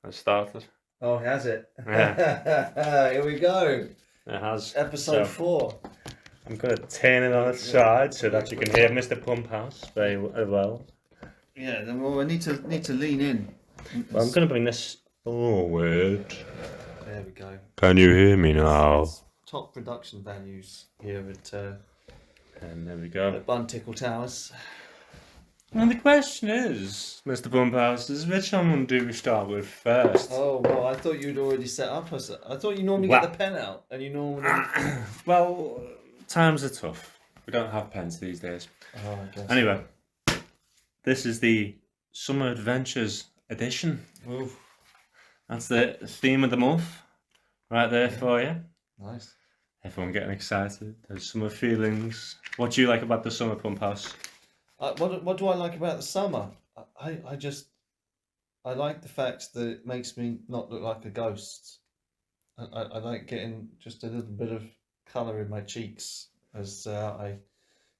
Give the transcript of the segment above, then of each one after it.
It started. Oh, has it? Yeah. Here we go. It has. Episode So, 4. I'm going to turn it on its side so that you can hear Mr. Pumphouse very well. Yeah, then I need to lean in. Well, I'm going to bring this forward. There we go. Can you hear me now? It's top production values here And there we go. at Buntickle Towers. And the question is, Mr. Pumphouse, which one do we start with first? Oh, well, I thought you'd already set up. I thought you normally get the pen out and you normally... Well, times are tough. We don't have pens these days. Oh, I guess. Anyway, this is the Summer Adventures edition. Oof. That's the theme of the month, right there for you. Nice. Everyone getting excited. There's summer feelings. What do you like about the summer, Pumphouse? What do I like about the summer? I like the fact that it makes me not look like a ghost. I like getting just a little bit of colour in my cheeks as I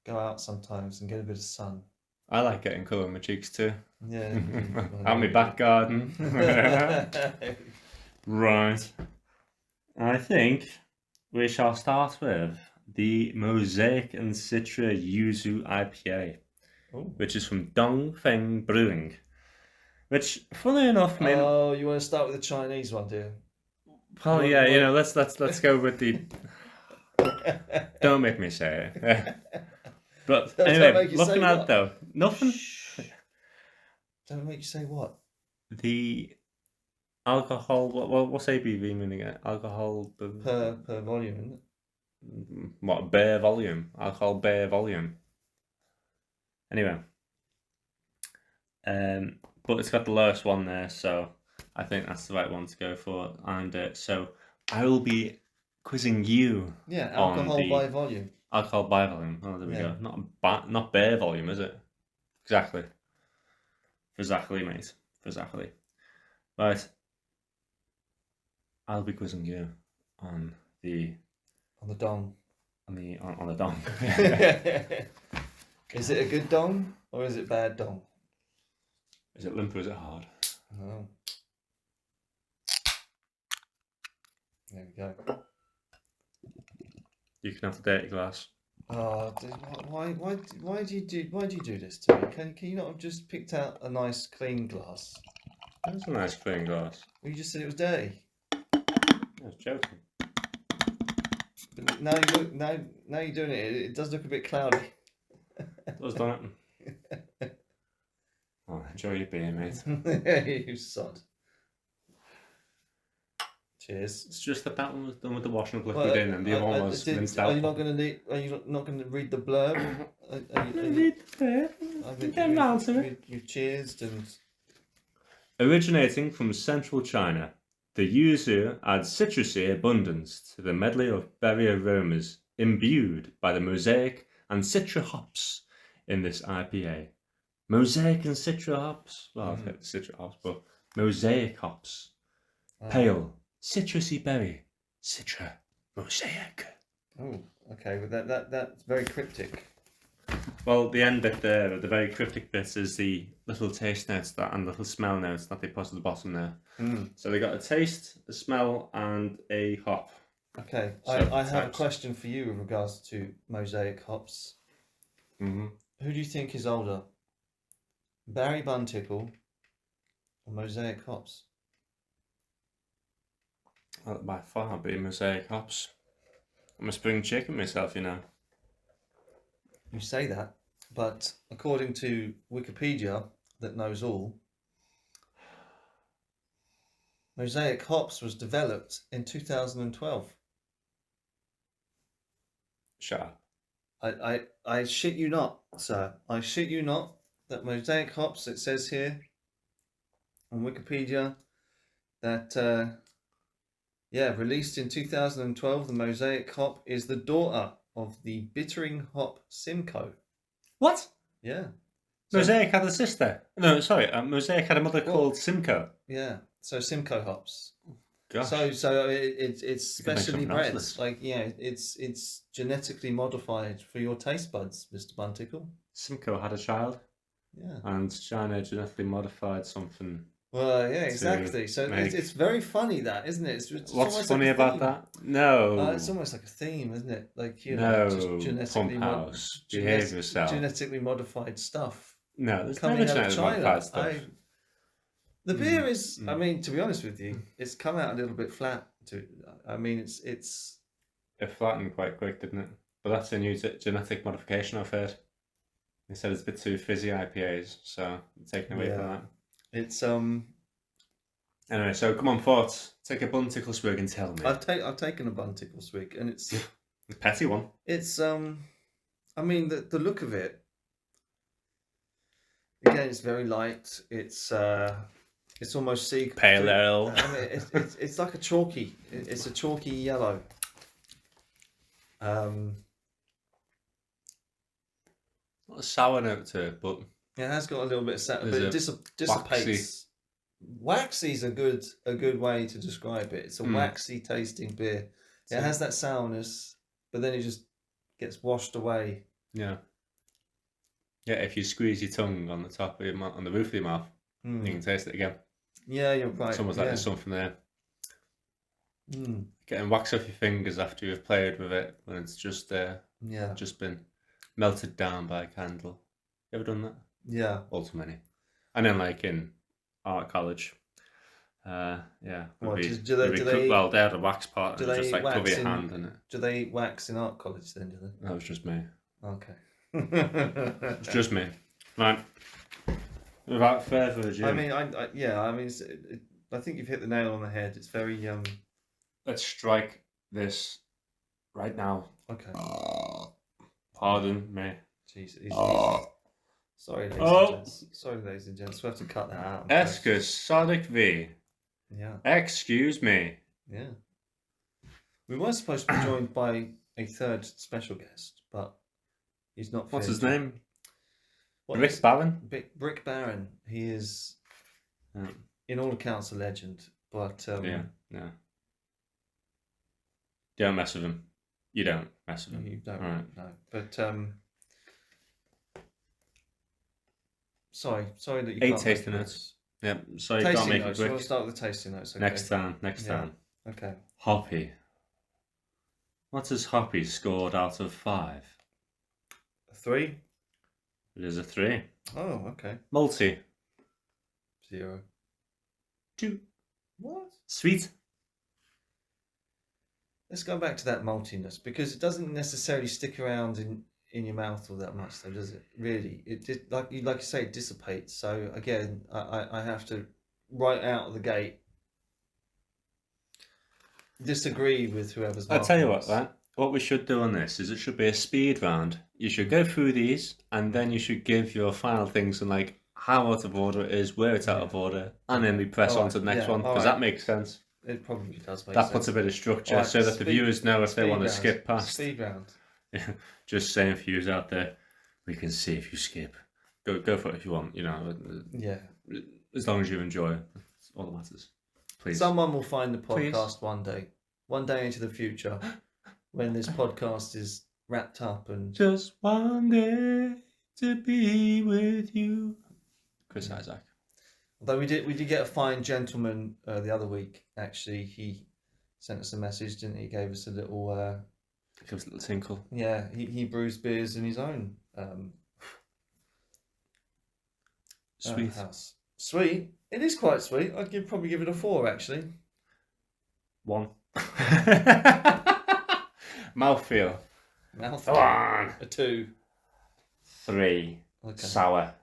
go out sometimes and get a bit of sun. I like getting colour in my cheeks too. Yeah. Out my back garden. Right. I think we shall start with the Mosaic and Citra Yuzu IPA. Ooh. Which is from Dongfeng Brewing. Which, funnily enough, man. Oh, you want to start with the Chinese one, do you? Well, yeah, you know, let's go with the. Don't make me say it. But anyway, looking at it though, nothing. Don't make you say what? The alcohol. What's ABV meaning? Alcohol per volume, isn't it? What bare volume? Alcohol bare volume. Anyway, but it's got the lowest one there, so I think that's the right one to go for. And so I will be quizzing you. Yeah, alcohol by volume. Alcohol by volume. Oh, there we go. Not bare volume, is it? Exactly. Exactly, mate. Exactly. Right. I'll be quizzing you on the dong. On the dong. Is it a good dong or is it bad dong? Is it limp or is it hard? Oh. There we go. You can have the dirty glass. Oh, why do you do this to me? Can you not have just picked out a nice clean glass? That's a nice clean glass. Well, you just said it was dirty. I was joking. But now you're doing it. It does look a bit cloudy. It does, don't it? Oh, enjoy your beer, mate. You sod. Cheers. It's just that one was done with the washing of liquid in, and the other one was rinsed out. Are you not going to read the blurb? Read the blurb. Get round to it. You cheersed and. Originating from central China, the yuzu adds citrusy abundance to the medley of berry aromas imbued by the Mosaic and Citra hops in this IPA. Mosaic and Citra hops? Well, I've got Citra hops, but Mosaic hops. Pale, citrusy berry, Citra, Mosaic. Oh, okay. Well, that's very cryptic. Well, the end bit there, the very cryptic bit, is the little taste notes and little smell notes that they put at the bottom there. So they got a taste, a smell, and a hop. Okay, so I have a question for you with regards to Mosaic hops. Mm-hmm. Who do you think is older, Barry Buntickle or Mosaic hops? Well, by far be Mosaic hops. I'm a spring chicken myself, you know. You say that, but according to Wikipedia, that knows all, Mosaic hops was developed in 2012. Shut up. I shit you not, sir. I shit you not that Mosaic hops, it says here on Wikipedia that, released in 2012, the Mosaic hop is the daughter of the bittering hop Simcoe. What? Yeah. Mosaic had a sister. No, sorry. Mosaic had a mother called Simcoe. Yeah. So Simcoe hops. Gosh. So it's specially bred. It's genetically modified for your taste buds, Mr. Buntickle. Simcoe had a child. Yeah. And China genetically modified something Well, yeah, exactly. So make- it's very funny, that, isn't it? It's What's almost funny like a about theme. that? No. It's almost like a theme, isn't it? Like, just No. Pumphouse. Behave yourself. genetically modified stuff No, there's coming never out of genetically China. modified stuff. The beer is, I mean, to be honest with you, it's come out a little bit flat. I mean, it's. It flattened quite quick, didn't it? But that's a new genetic modification, I've heard. They said it's a bit too fizzy IPAs, so I'm taking away from that. It's Anyway, so come on, thoughts. Take a Buntickle swig and tell me. I've taken a Buntickle swig, and it's a petty one. It's I mean, the look of it. Again, it's very light. It's almost pale ale. I mean, it's like a chalky. It's a chalky yellow. Not a sour note to it, but it has got a little bit of sour, but it dissipates. Waxy is a good way to describe it. It's a waxy tasting beer. It has that sourness, but then it just gets washed away. Yeah. Yeah, if you squeeze your tongue on the top of your on the roof of your mouth, you can taste it again. Yeah, you're right. It's almost like there's something there. Getting wax off your fingers after you've played with it when it's just just been melted down by a candle. You ever done that? Yeah. All too many. And then like in art college, yeah. Well, they had a wax part and just like cover your hand in it. Do they eat wax in art college then? Do they? That was just me. Okay. It's just me. Right. Without further ado. I mean, I think you've hit the nail on the head. It's very Let's strike this right now. Okay. Pardon me. Jesus. Sorry, ladies and gents. Sorry, ladies and gents. We have to cut that out. Excuse Sonic V. Yeah. Excuse me. Yeah. We were supposed to be joined by a third special guest, but he's not. What's his name? Rick Barron? Brick Barron. He is, in all accounts, a legend. But yeah. Don't mess with him. You don't mess with him. You don't. Right. No. But sorry that you 8 can't. tasting notes. Yeah. So you can't make it quick. We'll start with the tasting notes. Okay. Next time. Okay. Hoppy. What has Hoppy scored out of 5? 3. It is a 3. Oh, okay. Malty. 0. 2. What? Sweet. Let's go back to that maltiness, because it doesn't necessarily stick around in your mouth all that much, though, does it? Really, like you say, it dissipates. So again, I have to right out of the gate disagree with whoever's. I'll tell you what we should do on this is it should be a speed round. You should go through these, and then you should give your final things and like how out of order it is, where it's out of order, and then we press on to the next one, because that makes sense. It probably does make sense. That puts a bit of structure so that the viewers know if they want to skip past. Speed round. Just saying for you out there, we can see if you skip. Go for it if you want, Yeah. As long as you enjoy it. That's all that matters. Please. Someone will find the podcast one day into the future, when this podcast is wrapped up and just one day to be with you. Chris Isaac. Although we did get a fine gentleman the other week. Actually, he sent us a message, didn't he? He gave us a little. Give us a little tinkle. Yeah, he brews beers in his own sweet house. Sweet. It is quite sweet. I'd probably give it a 4 actually. 1. Mouthfeel. Come on. A 2. 3. Okay. Sour.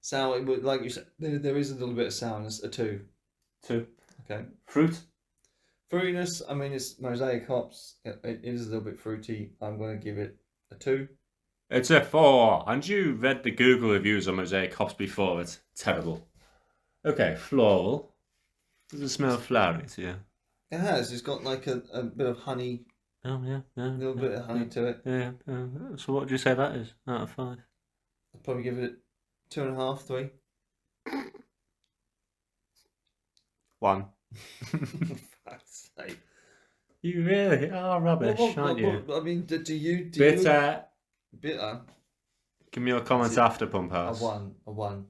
Sour, like you said, there is a little bit of sourness. A 2. 2. Okay. Fruit. Fruitiness, I mean, it's mosaic hops. It is a little bit fruity. I'm going to give it a 2. It's a 4. And you read the Google reviews on mosaic hops before. It's terrible. Okay, floral. Does it smell flowery to you? It has. It's got like a bit of honey. Oh, yeah. A little bit of honey to it. Yeah. So what would you say that is out of 5? I'd probably give it 2.5, 3. 1. Fuck's sake. You really are rubbish, aren't you? I mean, do you... Bitter. Bitter? Give me your comments after Pumphouse. A 1.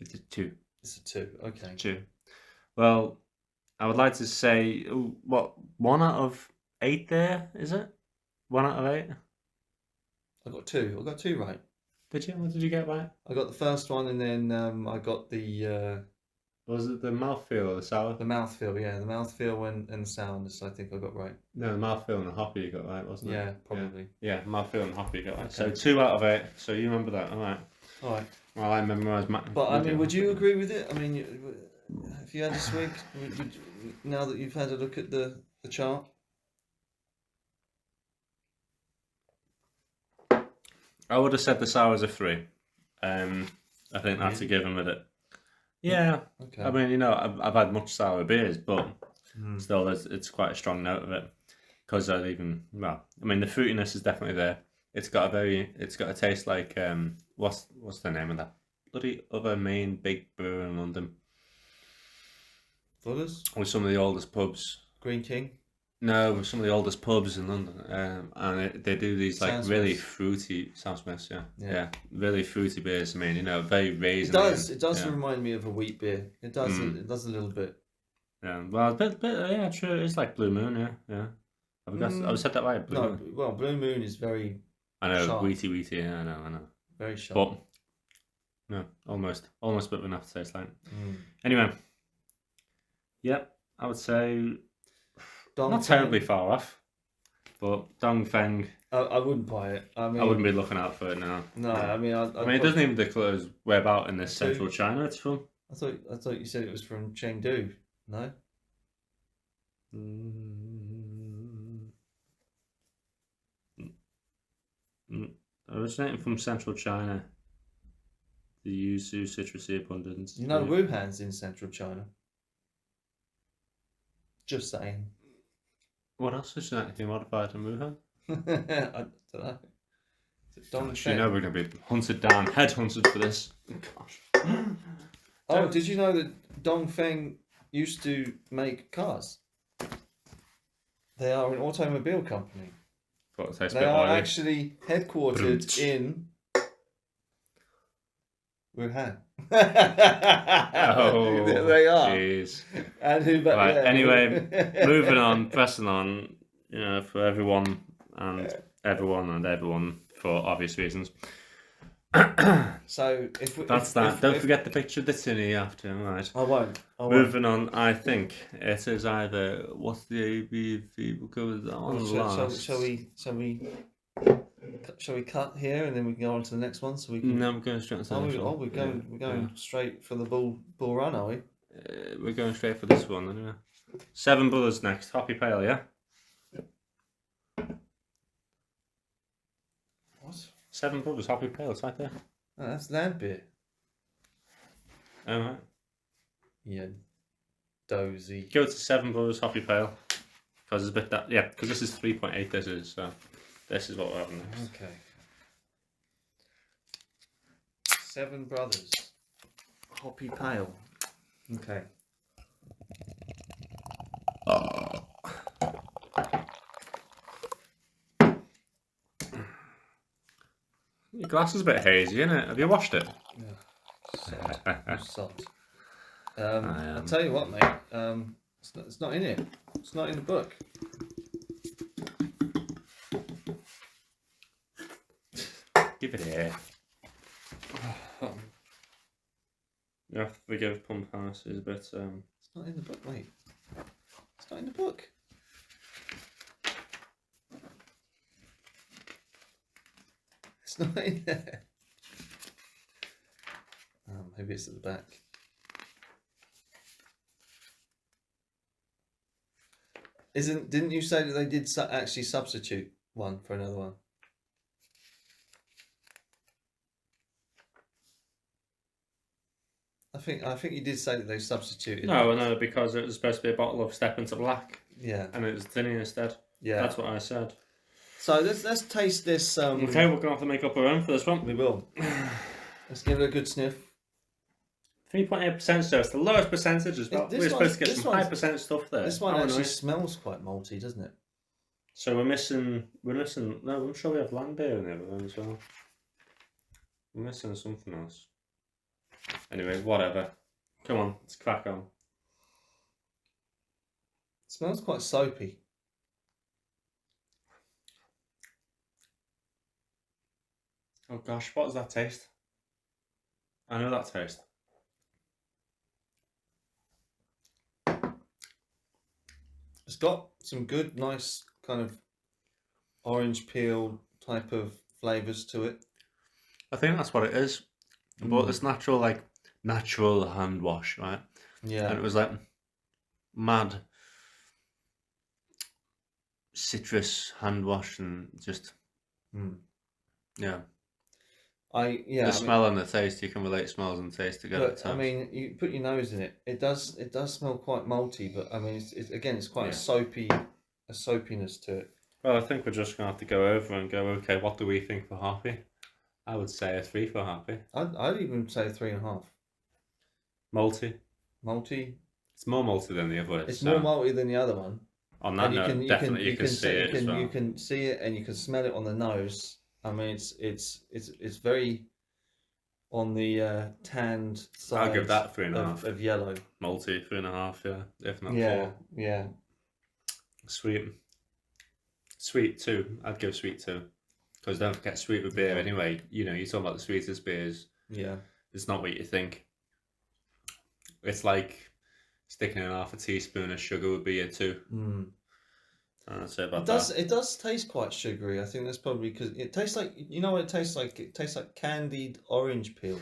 It's a 2. It's a 2. Okay. 2. Well, I would like to say, what, 1 out of 8 there, is it? 1 out of 8? I got 2. I got 2 right. Did you? What did you get right? I got the first one, and then I got the Was it the mouthfeel or the sour? the mouthfeel. Yeah, the mouthfeel and the sourness. I think I got right. No, the mouthfeel and the hoppy you got right, wasn't it? Yeah, probably. Yeah, mouthfeel and hoppy you got right. Okay. So 2 out of 8. So you remember that, all right? All right. Well, I memorised. But I mean, would you agree with it? I mean, if you had this week, now that you've had a look at the chart. I would have said the sour's a 3. I think that's a given with it. Yeah. Okay. I mean, you know, I've had much sour beers, but still, it's quite a strong note of it. Because I mean, the fruitiness is definitely there. It's got a taste like what's the name of that bloody other main big brewer in London? Fuller's? With some of the oldest pubs. Green King? No, with some of the oldest pubs in London, and they do these like really fruity. Sam Smith's, yeah, really fruity beers. I mean, you know, very raisiny. It does remind me of a wheat beer. It does. It does a little bit. Yeah, well, a bit, yeah, true. It's like Blue Moon, yeah. I've said that right. Blue Moon. Well, Blue Moon is very. I know, sharp. wheaty. Yeah, I know. Very sharp. But no, almost a bit of an aftertaste like. Anyway, yep, I would say. Not terribly far off, but Dongfeng. I wouldn't buy it. I mean, I wouldn't be looking out for it now. No, I mean, it doesn't even disclose whereabout in this central China it's from. I thought you said it was from Chengdu. No. Originating from central China. The yuzu citrusy abundance. You know, Wuhan's in central China. Just saying. What else is genetically modified in Wuhan? I don't know. Gosh, you know we're going to be hunted down, headhunted for this. Gosh. Oh, did you know that Dongfeng used to make cars? They are an automobile company. They are actually headquartered in Wuhan. Oh, they are. Jeez. And who? But right. Yeah. Anyway, moving on, pressing on. You know, for everyone for obvious reasons. So if Don't forget the picture of the tinny after. Right. I won't. Moving on, I think it is either what's the ABV? We'll go with that one last. Shall we cut here and then we can go on to the next one? So we can. No, we're going straight to the next one. We're going straight for the bull run, are we? We're going straight for this one anyway. 7 Brothers next, Hoppy Pale, yeah. What? 7 Brothers, Hoppy Pale, it's right there. Oh, that's land beer. All right. Yeah. Dozy. Go to 7 Brothers, Hoppy Pale, because it's a bit because this is 3.8. This is this is what we're having next. Okay. 7 Brothers, Hoppy Pale. Okay. Your glass is a bit hazy, isn't it? Have you washed it? Yeah. Sod. I'll tell you what, mate. It's not in it. It's not in the book. Give it here. You have to forgive Pumphouse. Is a bit. It's not in the book, mate. It's not in the book. It's not in there. Maybe it's at the back. Didn't you say that they did actually substitute one for another one? I think you did say that they substituted. No, because it was supposed to be a bottle of Step Into Black. Yeah. And it was tinny instead. Yeah. That's what I said. So let's taste this. Okay, we're going to have to make up our own for this one. We will. Let's give it a good sniff. 3.8%, so it's the lowest percentage as well. We're supposed to get some high percent stuff there. This one actually smells quite malty, doesn't it? So we're missing. No, I'm sure we have land beer in there as well. We're missing something else. Anyway, whatever. Come on, let's crack on. It smells quite soapy. Oh gosh, what does that taste? I know that taste. It's got some good, nice kind of orange peel type of flavours to it. I think that's what it is. But it's natural hand wash, right? Yeah. And it was like mad citrus hand wash and just yeah. The smell and the taste, you can relate smells and taste together at But times. I mean, you put your nose in it. It does smell quite malty, but I mean, it's quite a soapiness to it. Well, I think we're just gonna have to go over and go. Okay, what do we think for Harpy? I would say a 3 for Harpy. I'd even say 3.5. Malty. Malty. It's more malty than the other. It's more malty than the other one. On that note, definitely you can see it as well. You can see it and you can smell it on the nose. I mean, it's very on the tanned side. I'll give that 3.5 of yellow. Malty 3.5, yeah, if not 4. Yeah. Sweet 2. I'd give sweet 2 because don't forget sweet with beer anyway. You know, you're talking about the sweetest beers. Yeah, it's not what you think. It's like sticking in half a teaspoon of sugar would be a 2. I'd say about that. It does taste quite sugary. I think that's probably because it tastes like, you know what it tastes like? It tastes like candied orange peel. A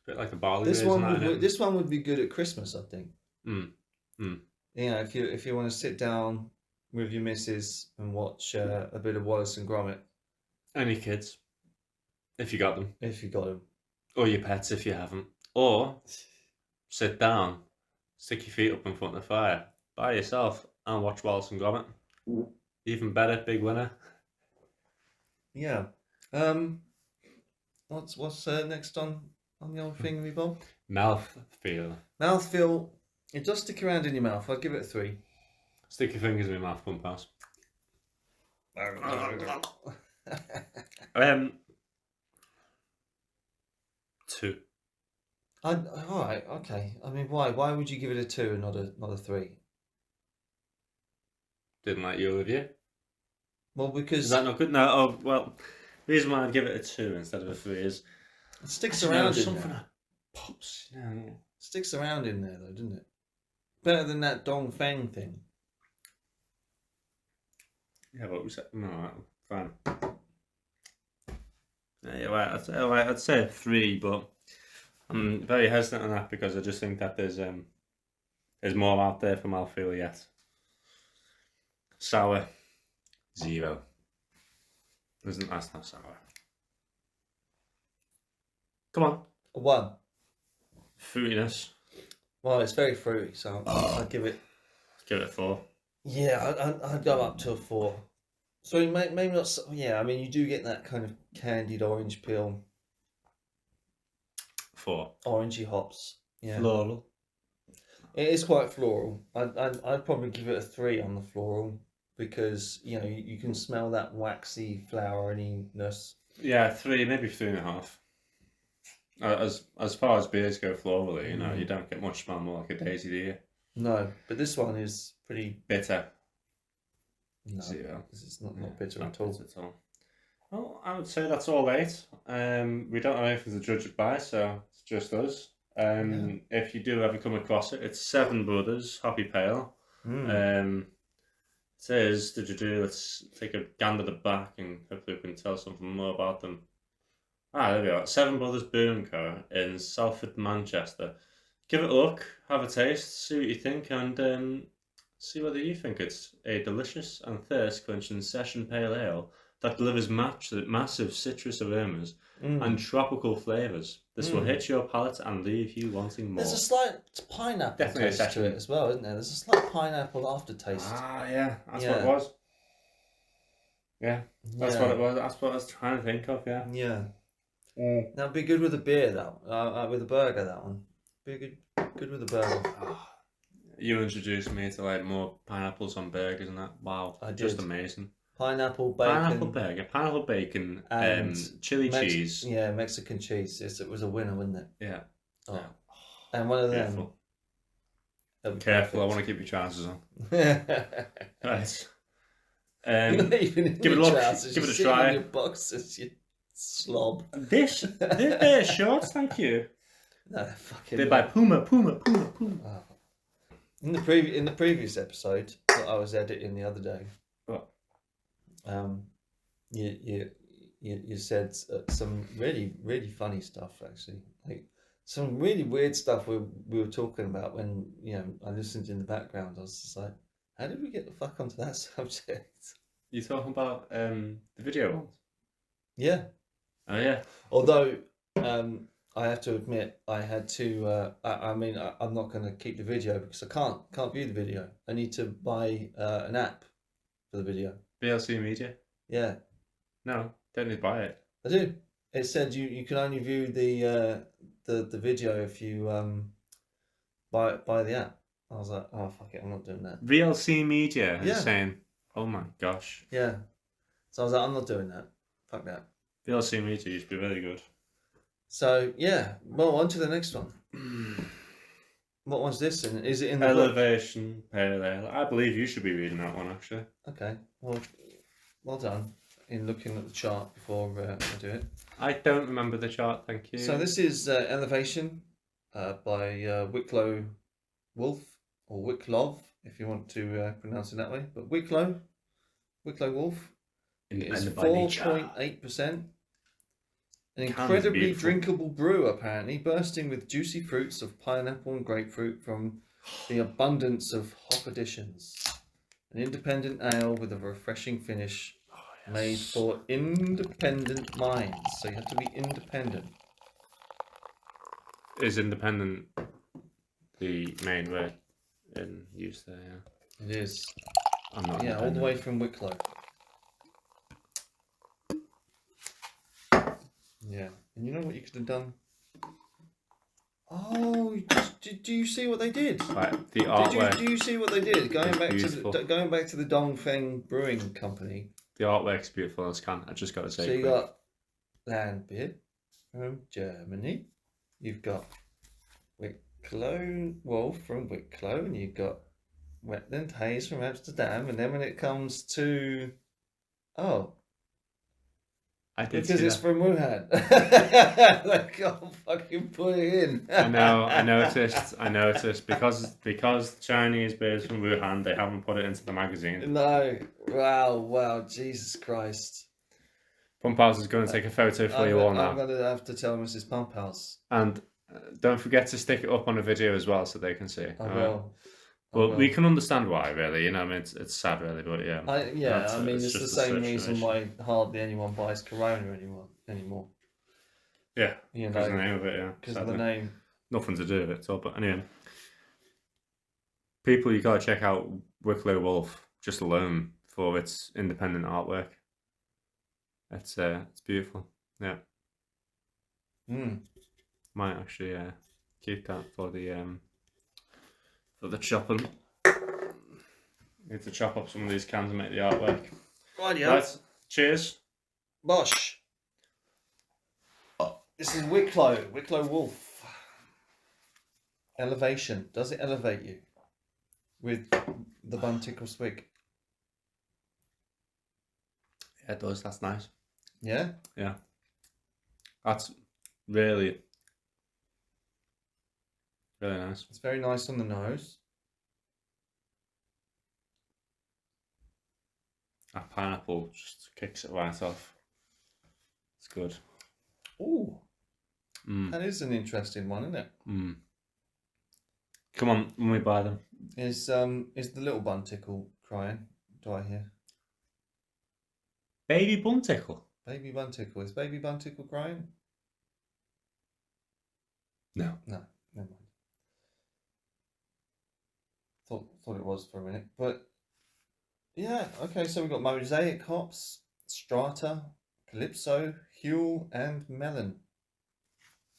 bit like a barley. This one would be good at Christmas, I think. You know, if you want to sit down with your missus and watch a bit of Wallace and Gromit. And your kids, if you got them. If you got them. Or your pets if you haven't. Or sit down, stick your feet up in front of the fire by yourself and watch Wallace and Gromit. Even better, big winner. Yeah. What's next on the old thingy, Bob? Mouthfeel. Mouthfeel. It does stick around in your mouth. I'd give it a 3. Stick your fingers in your mouth, Pumphouse. 2. Alright, okay. I mean, why? Why would you give it a 2 and not a 3? Didn't like your review? Well, because... Is that not good? No, oh, well, the reason why I'd give it a 2 instead of a 3 is... It sticks around in something there. that pops, yeah. Sticks around in there, though, doesn't it? Better than that Dong Feng thing. Yeah, but we said... No, fine. Yeah, right, I'd say a 3, but I'm very hesitant on that because I just think that there's more out there for mouthfeel yet. Sour, 0. That's not sour. Come on. A 1. Fruitiness. Well, it's very fruity, so I'd give it... Give it a 4. Yeah, I'd go up to a 4. So maybe not... So, yeah, I mean, you do get that kind of candied orange peel. 4. Orangey hops. Yeah. Floral. It is quite floral. I'd probably give it a 3 on the floral because, you know, you can smell that waxy floweriness. Yeah, 3, maybe 3.5. As far as beers go florally, you know, you don't get much smell more like a daisy, do you? No, but this one is pretty bitter. No, 0. This is not bitter at all. Well, I would say that's all 8. We don't have anything to judge it by, so it's just us. If you do ever come across it, it's Seven Brothers Hoppy Pale. It says, let's take a gander at the back and hopefully we can tell something more about them. There we are. Seven Brothers Brewing Co. in Salford, Manchester. Give it a look, have a taste, see what you think, and see whether you think it's a delicious and thirst-quenching session pale ale that delivers massive citrus aromas and tropical flavours. This will hit your palate and leave you wanting more. There's a slight pineapple taste to it as well, isn't there? There's a slight pineapple aftertaste. Yeah, that's what it was. Yeah, that's what it was. That's what I was trying to think of, yeah. Yeah. That'd be good with a beer, with a burger, that one. Be good with a burger. You introduced me to like more pineapples on burgers and that. Wow, just amazing. Pineapple bacon. Pineapple burger, pineapple bacon, and chili cheese. Yeah, Mexican cheese. It was a winner, wasn't it? Yeah, Oh. And one of them. Beautiful. That'd be Careful, I perfect. want to keep your trousers on. Right. You're not even in give it your a look. trousers. Give You're it a sitting try. in your boxers, you slob. They're shorts, thank you. No, they're fucking. They're by Puma. Oh. In the previous episode that I was editing the other day, What? you said some really funny stuff actually, like some really weird stuff we were talking about when I listened in the background. I was just like, how did we get the fuck onto that subject? You talking about the video ones? Yeah. Oh yeah. Although I have to admit, I had to. I'm not going to keep the video because I can't view the video. I need to buy an app for the video. BLC Media? Yeah, No, don't need to buy it. I do. It said you can only view the video if you buy the app. I was like, oh fuck it, I'm not doing that. VLC Media is Yeah. saying, oh my gosh. Yeah. So I was like, I'm not doing that. Fuck that. VLC Media used to be really good. So yeah, well, on to the next one. What one's this? And is it in the book? Elevation Pale Ale. I believe you should be reading that one actually. Okay. Well done in looking at the chart before I do it. I don't remember the chart, thank you. So this is Elevation by Wicklow Wolf, or Wicklov, if you want to pronounce it that way. But Wicklow Wolf is 4.8%. An incredibly drinkable brew, apparently, bursting with juicy fruits of pineapple and grapefruit from the abundance of hop additions. An independent ale with a refreshing finish, made for independent minds. So you have to be independent. Is independent the main word in use there? Yeah. It is. I'm not. Yeah, all the way from Wicklow. Yeah, and you know what you could have done? Oh, do you see what they did? Right, the artwork. Do you see what they did? Going back beautiful. to the Dongfeng Brewing Company. The artwork's beautiful on this can. I just got to say. So you got land beer from Germany. You've got Wicklow Wolf from Wicklow, and you've got Wetland Haze from Amsterdam. And then when it comes to I did because see it's that. from Wuhan. They can't fucking put it in. I noticed because the Chinese beers from Wuhan, they haven't put it into the magazine. No. Wow, Jesus Christ. Pumphouse is going to take a photo for you all now. I'm going to have to tell Mrs. Pumphouse. And don't forget to stick it up on a video as well so they can see. I will. Well, we can understand why, really. I mean, it's sad, really, but yeah. I mean, it's just the a same reason situation. why hardly anyone buys Corona anymore. Yeah, You because of the know, name of it, yeah. because of the sadly. name. Nothing to do with it at all, but anyway. People, you got to check out Wicklow Wolf just alone for its independent artwork. It's beautiful. Yeah. Might actually keep that for the chopping. Need to chop up some of these cans and make the artwork. Right. Cheers. Bosh. This is Wicklow Wolf. Elevation. Does it elevate you with the Buntickle swig? Yeah, it does. That's nice. Yeah. Yeah. That's really, really nice. It's very nice on the nose. That pineapple just kicks it right off. It's good. Ooh. That is an interesting one, isn't it? Come on, when we buy them. Is the little Buntickle crying? Do I hear? Baby Buntickle? Baby Buntickle. Is Baby Buntickle crying? No. No, never mind. Thought it was for a minute, but yeah. Okay, so we've got Mosaic hops, Strata, Calypso, Huel, and Melon.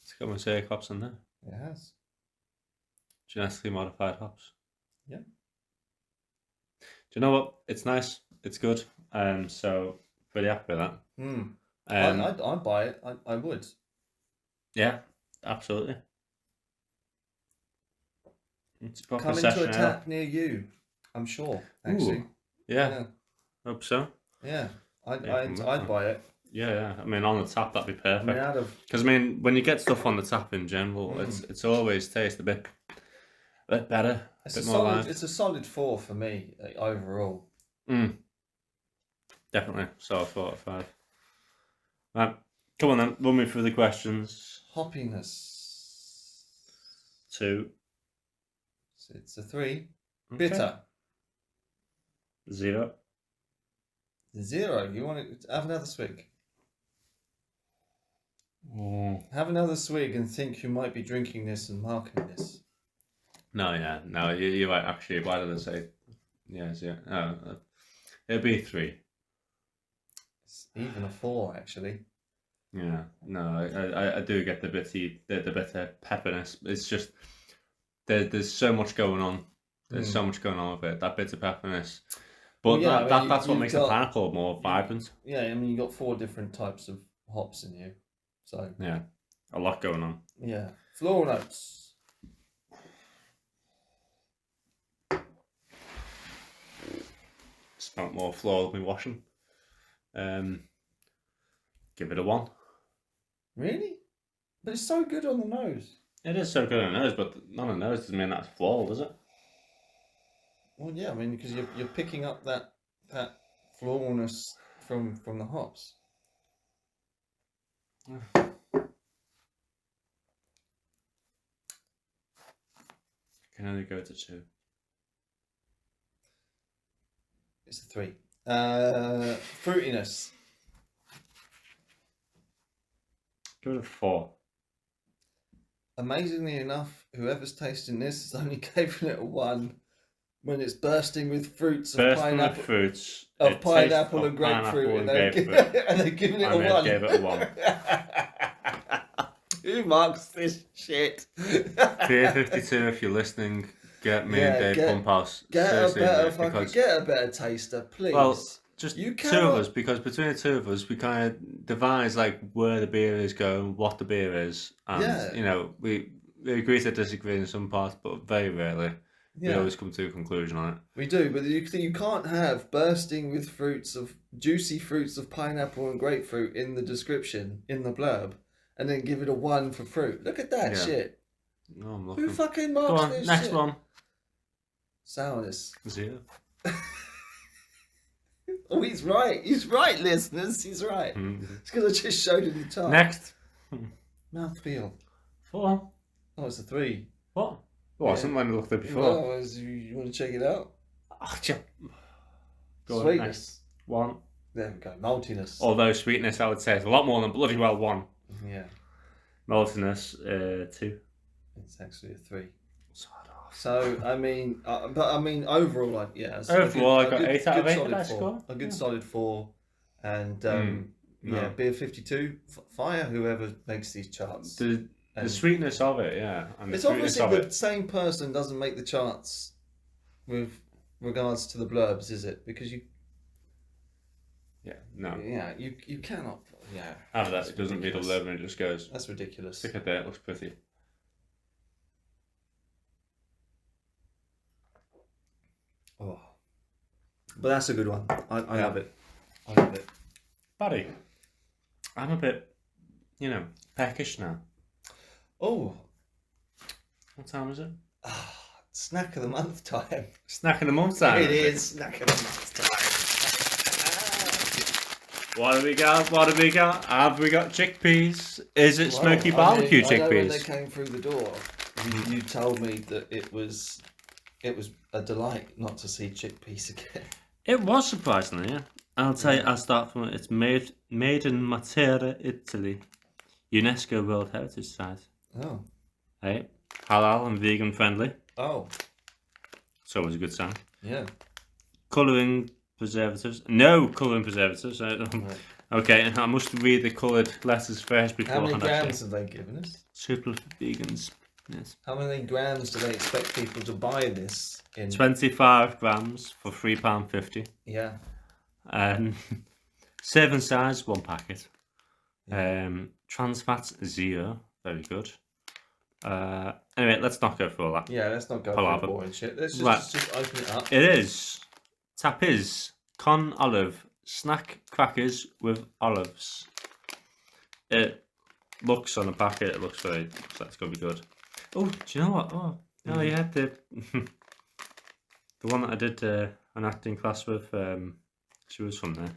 It's got Mosaic hops in there. It has. Genetically modified hops. Yeah. Do you know what? It's nice. It's good. So pretty happy with that. I'd buy it. I would. Yeah, absolutely. It's a proper Come into a session ale. tap near you. I'm sure. Actually. Ooh, yeah, hope so. Yeah. Yeah, I'd buy it. Yeah. I mean, on the tap, that'd be I mean, perfect. out of Because when you get stuff on the tap in general, it's always tastes a bit better, a bit more alive. it's a solid 4 for me overall. Definitely. So 4 out of 5. Right, come on then. Run me through the questions. Hoppiness. 2. So it's a 3. Okay. Bitter. 0. 0. You want to have another swig? Oh. Have another swig and think you might be drinking this and marking this. No, you're right. Actually, why did I say? Yes, yeah. It'd be 3. It's even a 4 actually. Yeah, no, I do get the bitter pepperiness. It's just there's so much going on. There's so much going on with it. That bitter pepperiness, but that's what makes the pineapple more vibrant. Yeah, I mean you got 4 different types of hops in you, so yeah, a lot going on. Yeah, floral notes. Smelt more floral than washing. Give it a 1. Really? But it's so good on the nose. It is so good on the nose, but on the nose doesn't mean that's floral, does it? Well, yeah, I mean because you're picking up that floralness from the hops. Can only go to 2. It's a 3. Fruitiness. Give it a 4. Amazingly enough, whoever's tasting this is only giving it a 1 when it's bursting with fruits of pineapple. Fruits of pineapple and grapefruit, and they're giving it a 1. Gave it a 1. Who marks this shit? Beer 52, if you're listening, get me and Dave Pumphouse. Get a better taster, please. Well, just 2 of us, because between the 2 of us, we kind of devise like where the beer is going, what the beer is, and you know, we agree to disagree in some parts, but very rarely. We always come to a conclusion on it. We do, but you can't have bursting with juicy fruits of pineapple and grapefruit in the description, in the blurb, and then give it a 1 for fruit. Look at that shit. No, I'm looking. Who fucking marks this next shit? one. Sourness. 0. Oh, he's right. He's right, listeners. He's right. It's because I just showed him the chart. Next. Mouthfeel. 4. Oh, it's a 3. What? Well, I didn't look at it before. Well, you want to check it out? Go Sweetness. on, next. 1. There we go. Maltiness. Although sweetness, I would say, is a lot more than bloody well 1. Yeah. Maltiness, 2. It's actually a 3. So I mean, overall, overall, I got 8 out of 8. A good solid 4, and beer 52. Fire whoever makes these charts. The sweetness of it, yeah. And it's obviously the same person doesn't make the charts with regards to the blurbs, is it? Because you. Yeah. No. Yeah, you cannot. Yeah. Out of that, it doesn't read a blurb and it just goes. That's ridiculous. Stick it there. It looks pretty. Oh, but that's a good one. I love it. I love it. Buddy, I'm a bit, peckish now. Oh. What time is it? Snack of the month time. Snack of the month time. It is snack of the month time. What have we got? Have we got chickpeas? Is it smoky barbecue chickpeas? I know when they came through the door, you told me that it was a delight not to see chickpeas again. It was, surprisingly, yeah. I'll tell you, I'll start from it. It's made in Matera, Italy. UNESCO World Heritage Site. Oh. Hey, halal and vegan friendly. Oh. It's always a good sign. Yeah. Colouring preservatives. No colouring preservatives. Okay, I must read the coloured letters first before. How many grams have they given us? Super for vegans. Yes. How many grams do they expect people to buy this in? 25 grams for £3.50. Yeah. Serving size, 1 packet. Trans fats, 0. Very good. Anyway, let's not go through all that. Yeah, let's not go Palaver. for boring shit. Let's Right. just open it up. It is Tapiz Con Olive snack crackers with olives. It looks on the packet. It looks very. So that's gonna be good. Oh, do you know what? Oh, yeah, the one that I did an acting class with. She was from there.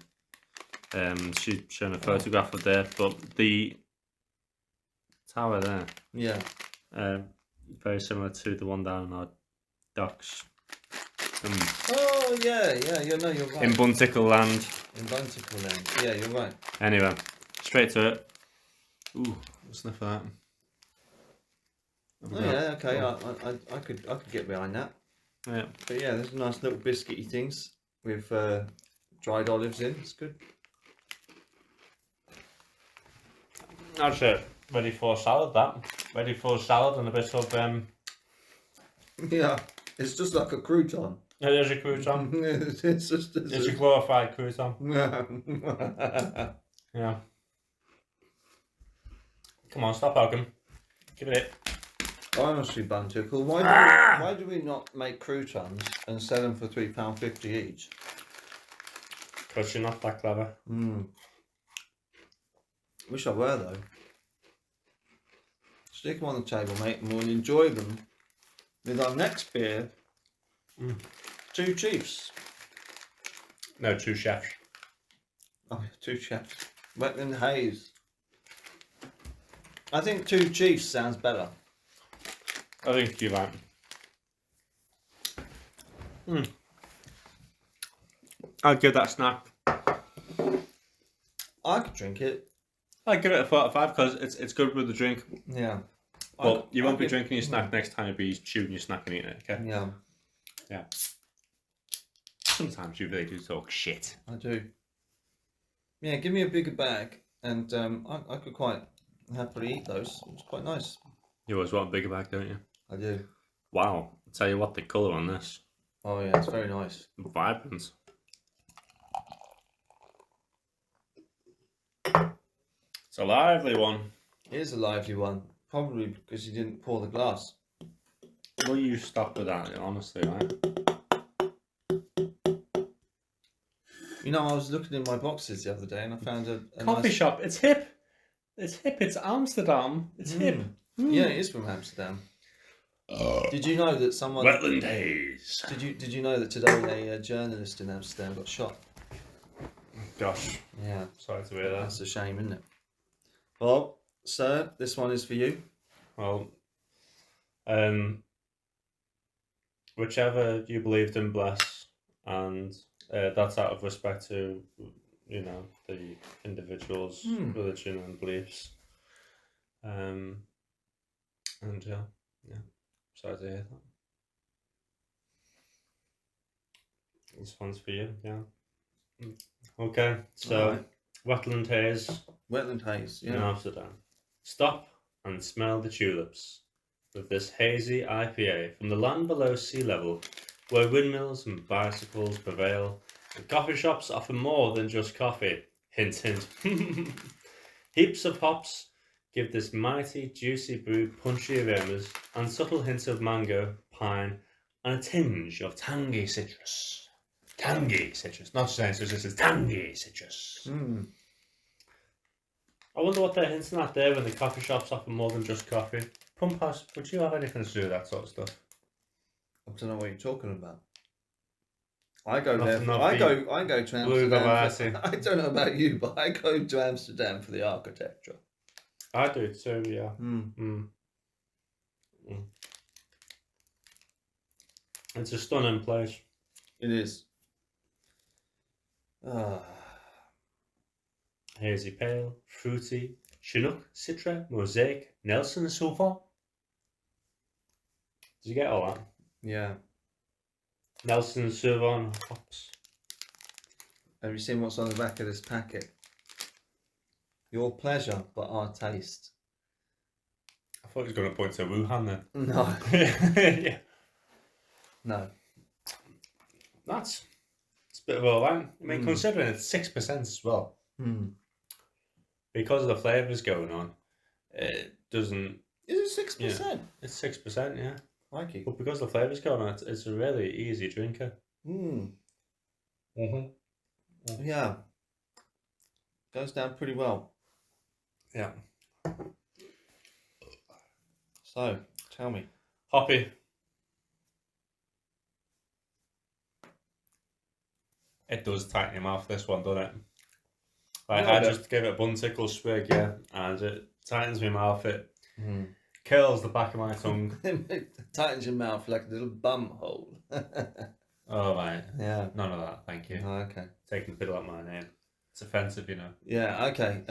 She's shown a photograph of there, but the tower there. Yeah. Very similar to the one down in our docks. Oh yeah. You're right. In Buntickle land. In Buntickle land. Yeah, you're right. Anyway, straight to it. Ooh, sniff that. Oh yeah, okay. I could get behind that. Yeah. But yeah, there's nice little biscuity things with dried olives in. It's good. That's it. Ready for salad, that. Ready for salad and a bit of... Yeah, it's just like a crouton. It is a crouton. It's just... It's a glorified crouton. Yeah. Yeah. Come on, stop poking. Give it it. Honestly, Buntickle, why do we not make croutons and sell them for £3.50 each? Because you're not that clever. Wish I were though. Stick them on the table, mate, and we'll enjoy them with our next beer. Two Chiefs. No, two chefs. Oh, two chefs. Wetland Haze. I think Two Chiefs sounds better. I think you're right. I'd give that snack. I could drink it. I'd give it a 4 out of 5 because it's good with the drink. Yeah. But you won't be drinking your snack next time, you'll be chewing your snack and eating it, okay? Yeah. Yeah. Sometimes you really do talk shit. I do. Yeah, give me a bigger bag and I could quite happily eat those. It's quite nice. You always want a bigger bag, don't you? I do. Wow. I'll tell you what, the colour on this. Oh yeah, it's very nice. Vibrant. It's a lively one. It is a lively one. Probably because you didn't pour the glass. Will you stop with that, honestly, right? You know, I was looking in my boxes the other day and I found a Coffee nice... shop. It's hip. It's hip. It's Amsterdam. It's hip. Yeah, it is from Amsterdam. Did you know that someone... Wetland Haze. Did you know that today a journalist in Amsterdam got shot? Gosh. Yeah. Sorry to hear that. That's a shame, isn't it? Well, sir, this one is for you. Well, whichever you believed in, bless, and that's out of respect to, you know, the individual's religion and beliefs. And yeah, sorry to hear that. This one's for you, yeah. Okay, so Right. Wetland Haze. Wetland Haze, In yeah. Amsterdam. Stop and smell the tulips with this hazy IPA from the land below sea level, where windmills and bicycles prevail, and coffee shops offer more than just coffee. Hint, hint. Heaps of hops give this mighty, juicy brew punchy aromas and subtle hints of mango, pine, and a tinge of tangy citrus. Tangy citrus, not saying citrus, it's tangy citrus. I wonder what they're hinting at there when the coffee shops offer more than just coffee. Pumphouse, would you have anything to do with that sort of stuff? I don't know what you're talking about. I go Nothing, there. not I the go to blue Amsterdam. variety. I don't know about you, but I go to Amsterdam for the architecture. I do too, yeah. It's a stunning place. It is. Hazy pale, fruity, Chinook, Citra, Mosaic, Nelson Sauvin. Did you get all that? Yeah. Nelson Sauvin hops. Have you seen what's on the back of this packet? Your pleasure, but our taste. I thought he was going to point to Wuhan then. No. Yeah. No. It's a bit of all right. I mean, considering it's 6% as well. Because of the flavours going on, it doesn't... Is it 6%? Yeah. It's 6%, yeah. Crikey. But because the flavour's gone on, it's a really easy drinker. Yeah. Goes down pretty well. Yeah. So, tell me. Hoppy. It does tighten your mouth, this one, doesn't it? Like, I just gave it a Buntickle swig, yeah, and it tightens my mouth. It curls the back of my tongue. It tightens your mouth like a little bum hole. Oh, right. Yeah. None of that, thank you. Oh, okay. Taking the piddle out my name. It's offensive, you know. Yeah, okay.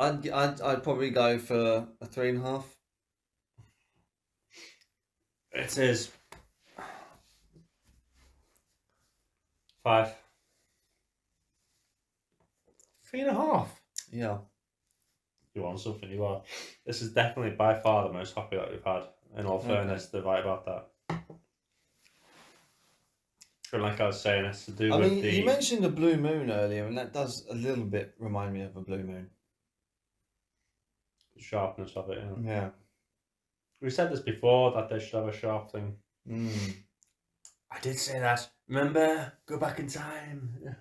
I'd probably go for a 3.5. It is 5. 3.5. Yeah. You want something, you are. This is definitely by far the most hoppy that we've had. In all fairness, they're right about that. But like I was saying, it's to do with the... you mentioned a blue moon earlier, and that does a little bit remind me of a blue moon. sharpness of it, yeah. Yeah. We said this before, that they should have a sharp thing. I did say that. Remember? Go back in time.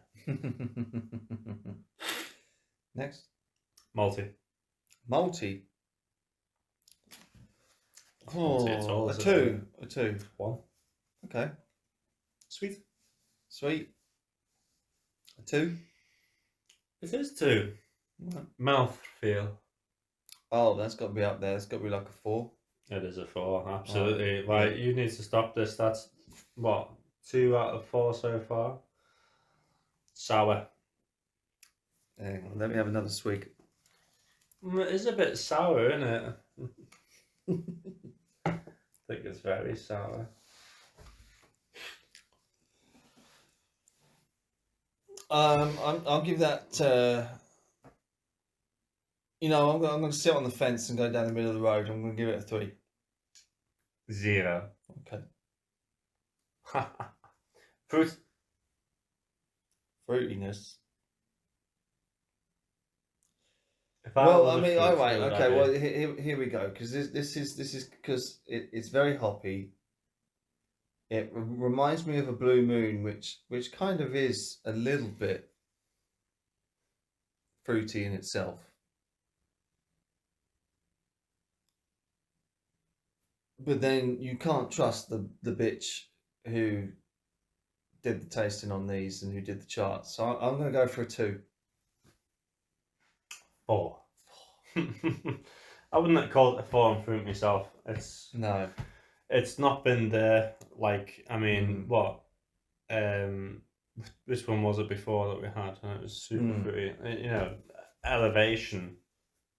Next. Multi. Multi. Oh, it's all, a 2. A 2. 1. Okay. Sweet. Sweet. A 2. It is 2. What? Mouth feel. Oh, that's got to be up there. It's got to be like a 4. It is a 4, absolutely. Oh, Right, you need to stop this. That's, what, 2 out of 4 so far? Sour. Hang on, let me have another swig. It is a bit sour, isn't it? I think it's very sour. I'll give that. I'm going to sit on the fence and go down the middle of the road. I'm going to give it a 3. 0. Okay. Fruit. Fruitiness. Well, all right. Okay. Well, here we go. Because this is because it's very hoppy. It reminds me of a blue moon, which kind of is a little bit fruity in itself. But then you can't trust the bitch who did the tasting on these and who did the charts. So I'm going to go for a 2. 4. I wouldn't call it a 4 on fruit myself. No. It's not been there. Like, I mean, what? Which one was it before that we had? And it was super fruity. Elevation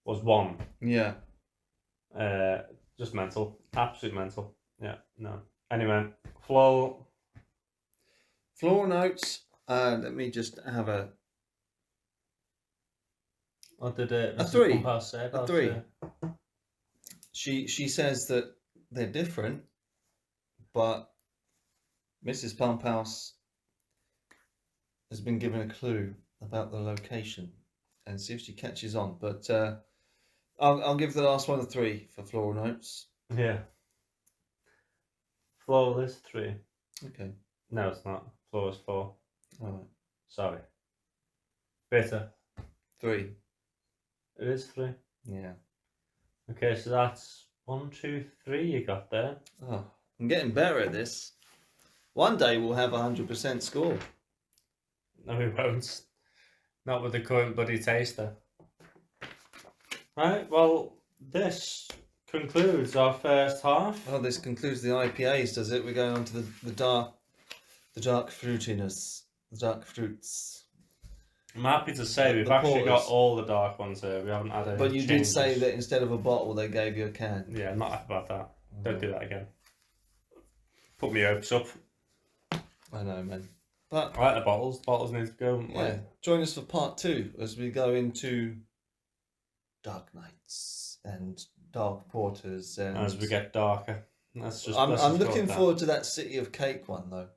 was 1. Yeah. Just mental. Absolute mental. Yeah, no. Anyway, floral notes. Let me just have a... What did Mrs. 3. Pumphouse say about a 3. She says that they're different, but Mrs. Pumphouse has been given a clue about the location, and see if she catches on. But I'll give the last one a 3 for floral notes. Yeah. Floral is 3. Okay. No, it's not. Floral is 4. All right. Sorry. Bitter. 3. It is 3. Yeah. Okay, so that's 1, 2, 3 you got there. Oh, I'm getting better at this. One day we'll have 100% score. No, we won't. Not with the current bloody taster. Right, well, this concludes our first half. Oh, this concludes the IPAs, does it? We're going on to the dark fruitiness, the dark fruits. I'm happy to say we've actually got all the dark ones here. We haven't had any But you changes. did say that instead of a bottle, they gave you a can. Yeah, I'm not happy about that. Don't do that again. Put me hopes up. I know, man. But I like the bottles. The bottles need to go. Yeah, join us for part 2 as we go into dark nights and dark porters. And as we get darker. I'm looking forward to that City of Cake one, though.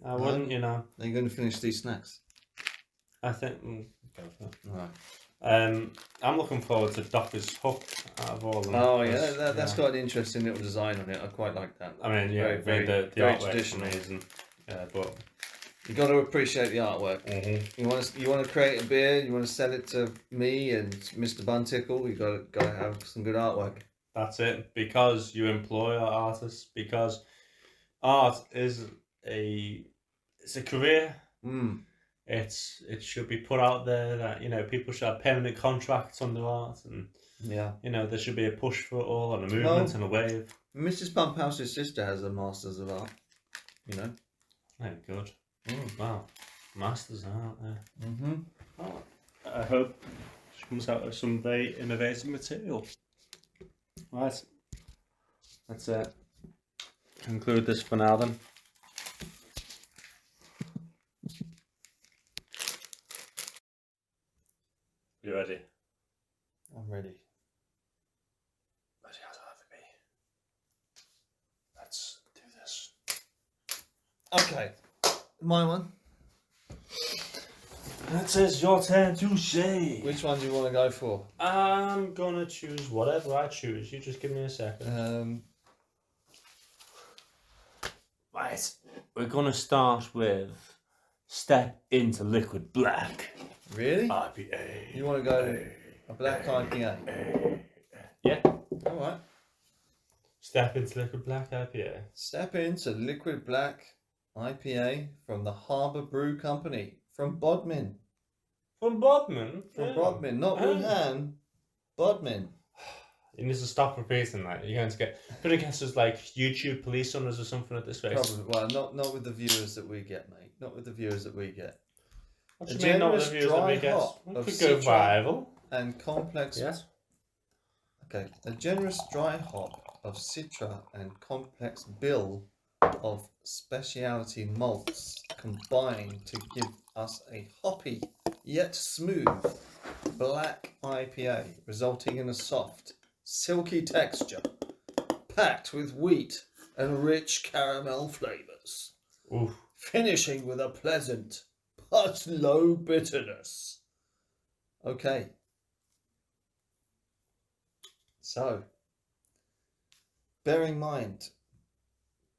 I wouldn't, you know. Are you going to finish these snacks? I think... go for it. All right. I'm looking forward to Docker's Hook out of all of them. Oh yeah, that's got an interesting little design on it. I quite like that. I mean, yeah, very, the very artwork's traditional. amazing. But You got to appreciate the artwork. You want to create a beer. You want to sell it to me and Mr. Buntickle. You got to have some good artwork. That's it. Because you employ our artists. Because art is it's a career. It should be put out there that people should have permanent contracts under art, and there should be a push for it all and a movement and a wave. Mrs. Pumphouse's sister has a Masters of Art. Oh, good. Wow, Masters of Art there. Well, I hope she comes out with some very innovative material. Right, let's conclude this for now then. You ready? I'm ready. Ready as I'll ever be. Let's do this. Okay, my one. It says your turn to say. Which one do you want to go for? I'm gonna choose whatever I choose. You just give me a second. Right. We're gonna start with Step into Liquid Black. Really? IPA. You want to go a black IPA? Yeah. All right. Step into Liquid Black IPA. Step into Liquid Black IPA from the Harbour Brew Company from Bodmin. From Bodmin? From Bodmin, not Wuhan. Bodmin. You need to stop repeating that. You're going to get. Could have guessed it's like YouTube police on us or something at this rate. Probably. Well, not with the viewers that we get, mate. Not with the viewers that we get. What do you mean, not with the viewers that we get? It could go viral. And complex. Yes. Okay. A generous dry hop of Citra and complex bill of specialty malts combine to give us a hoppy yet smooth black IPA, resulting in a soft, silky texture, packed with wheat and rich caramel flavours, finishing with a pleasant but low bitterness. Okay. So, bear in mind,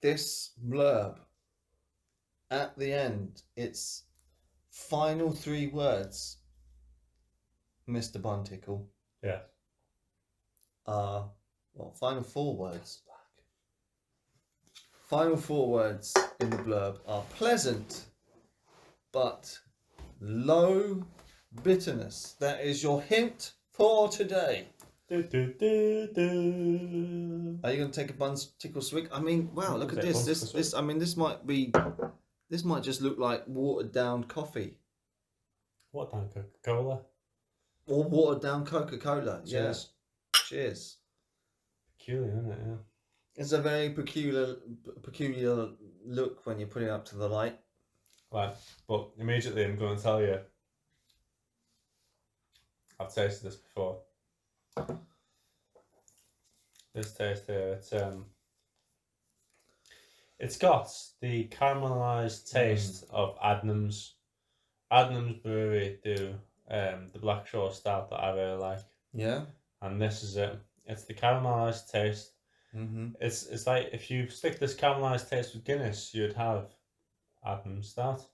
this blurb, at the end, its final 3 words, Mr. Buntickle. Yeah. Final 4 words. Final 4 words in the blurb are pleasant, but low bitterness. That is your hint for today. Are you going to take a Buntickle swig? I mean, wow, look at this. This might just look like watered down coffee. Watered down Coca-Cola. Or watered down Coca-Cola. Cheers. Yeah. Cheers. Peculiar, isn't it? Yeah. It's a very peculiar look when you put it up to the light. Right, but immediately I'm going to tell you, I've tasted this before. This taste here, it's got the caramelized taste of Adnams. Adnams Brewery do the Black Shore Stout that I really like. Yeah. And this is it. It's the caramelized taste. Mm-hmm. It's like if you stick this caramelized taste with Guinness, you'd have Adnams Stout.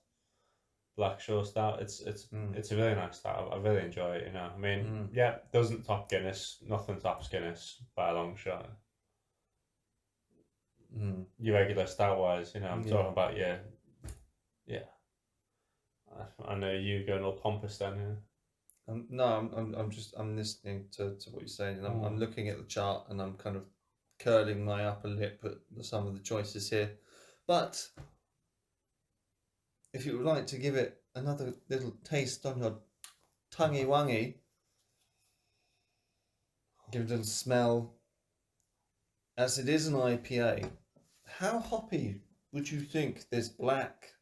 Black Shore Stout. It's a really nice stout. I really enjoy it. I mean, yeah, doesn't top Guinness. Nothing tops Guinness by a long shot. Your regular stout wise, I'm talking about yeah. I know you going all pompous then. Yeah. No, I'm listening to what you're saying, and I'm looking at the chart, and I'm kind of curling my upper lip at some of the choices here, but. If you would like to give it another little taste on your tonguey wongy, give it a little smell, as it is an IPA, how hoppy would you think this black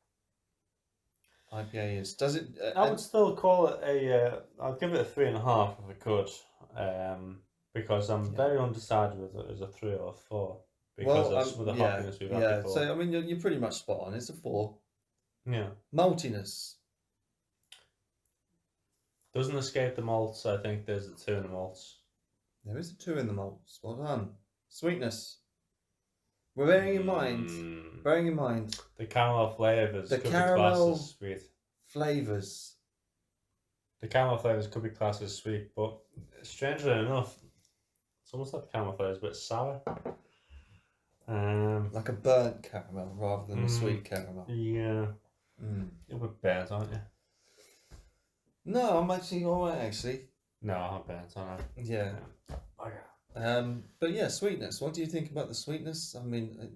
IPA is? Does it? I would still call it I'd give it a 3.5 if I could, because I'm very undecided whether it is a 3 or a 4 because of some of the hoppiness we've had before. So I mean, you're pretty much spot on. It's a 4. Yeah. Maltiness. Doesn't escape the malts. I think there's a 2 in the malts. There is a 2 in the malts. Well done. Sweetness. Well, bearing in mind, the caramel flavours the could be classed caramel as sweet. flavours. The caramel flavours could be classed as sweet, but strangely enough, it's almost like the caramel flavours, but it's sour. Like a burnt caramel rather than a sweet caramel. Yeah. You're a bit burnt, aren't you? No, I'm actually alright, actually. No, I'm burnt, aren't I? Yeah. Oh, yeah. But yeah, sweetness. What do you think about the sweetness? I mean,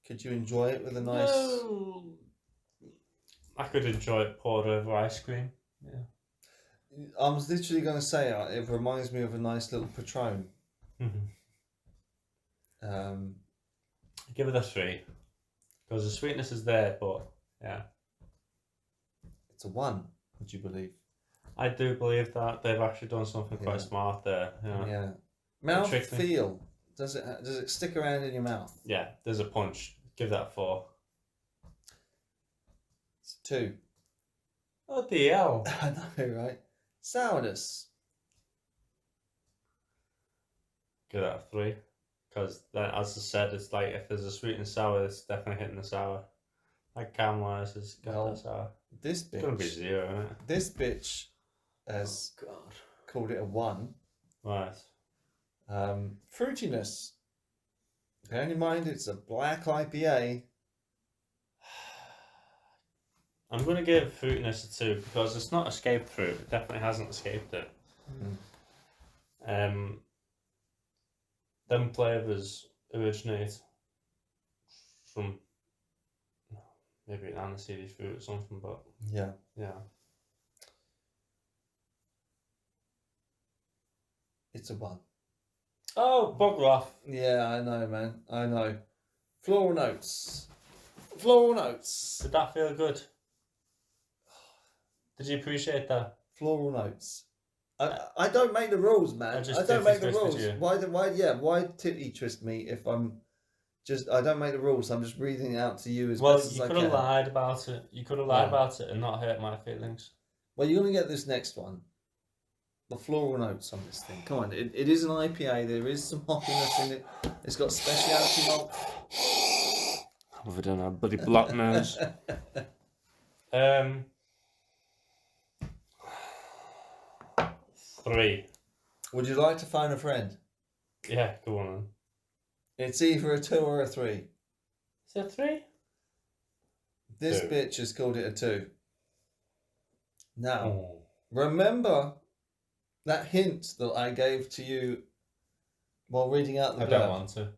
could you enjoy it with a nice... No. I could enjoy it poured over ice cream. Yeah. I was literally going to say, it reminds me of a nice little Patron. Give it a 3. Because the sweetness is there, but yeah. It's a 1, would you believe? I do believe that they've actually done something quite smart there. Yeah. Mouth feel. Does it stick around in your mouth? Yeah, there's a punch. Give that a 4. It's a 2. What the hell? I know, right? Sourness. Give that a 3. Because, as I said, it's like if there's a sweet and sour, it's definitely hitting the sour. Like caramelizes, got that sour. This bitch. It's gonna be 0, isn't it? This bitch has called it a 1. Right. Fruitiness. Bearing in mind it's a black IPA. I'm gonna give fruitiness a 2 because it's not escaped fruit. It definitely hasn't escaped it. Them flavours originate from maybe an aniseed fruit or something, but yeah. It's a 1. Oh, bugger off. Yeah, I know, man. I know. Floral notes. Floral notes. Did that feel good? Did you appreciate that? Floral notes. I don't make the rules, man. I don't make the rules. Why titty twist me if I'm just... I don't make the rules. I'm just reading it out to you as best as I can. Well, you could have lied about it. You could have lied about it and not hurt my feelings. Well, you're going to get this next one. The floral notes on this thing. Come on, it is an IPA. There is some hoppiness in it. It's got specialty malt. I don't know, bloody block nose. 3. Would you like to phone a friend? Yeah, go on then. It's either a 2 or a 3. Is it 3? This 2. bitch has called it a 2. Now, remember that hint that I gave to you while reading out the blurb? I don't want to.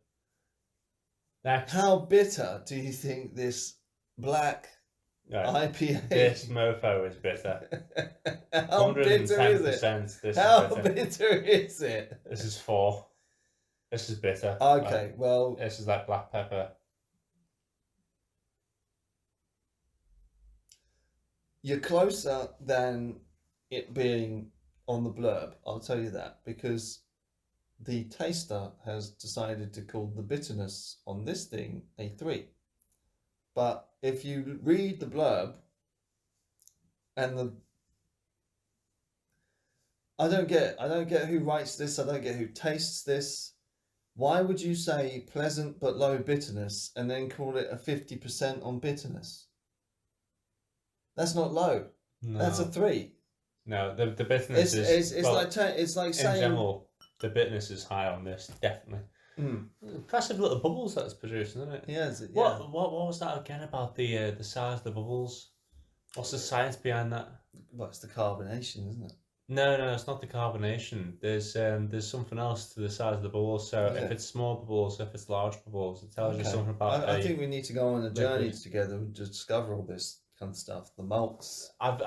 Next. How bitter do you think this black IPA? This mofo is bitter. How bitter is it? How bitter is it? This is 4. This is bitter. Okay, well... This is like black pepper. You're closer than it being on the blurb, I'll tell you that, because the taster has decided to call the bitterness on this thing a 3. But if you read the blurb and I don't get who writes this, I don't get who tastes this. Why would you say pleasant but low bitterness and then call it a 50% on bitterness? That's not low. No. That's a 3. No, the bitterness is... It's like saying... In general, the bitterness is high on this, definitely. Impressive little bubbles that it's producing, isn't it? Yeah. What was that again about the size of the bubbles? What's the science behind that? Well, it's the carbonation, isn't it? No, it's not the carbonation. There's something else to the size of the bubbles. So if it's small bubbles, if it's large bubbles, it tells you something about... I think we need to go on a journey together and just discover all this kind of stuff. The malts. I've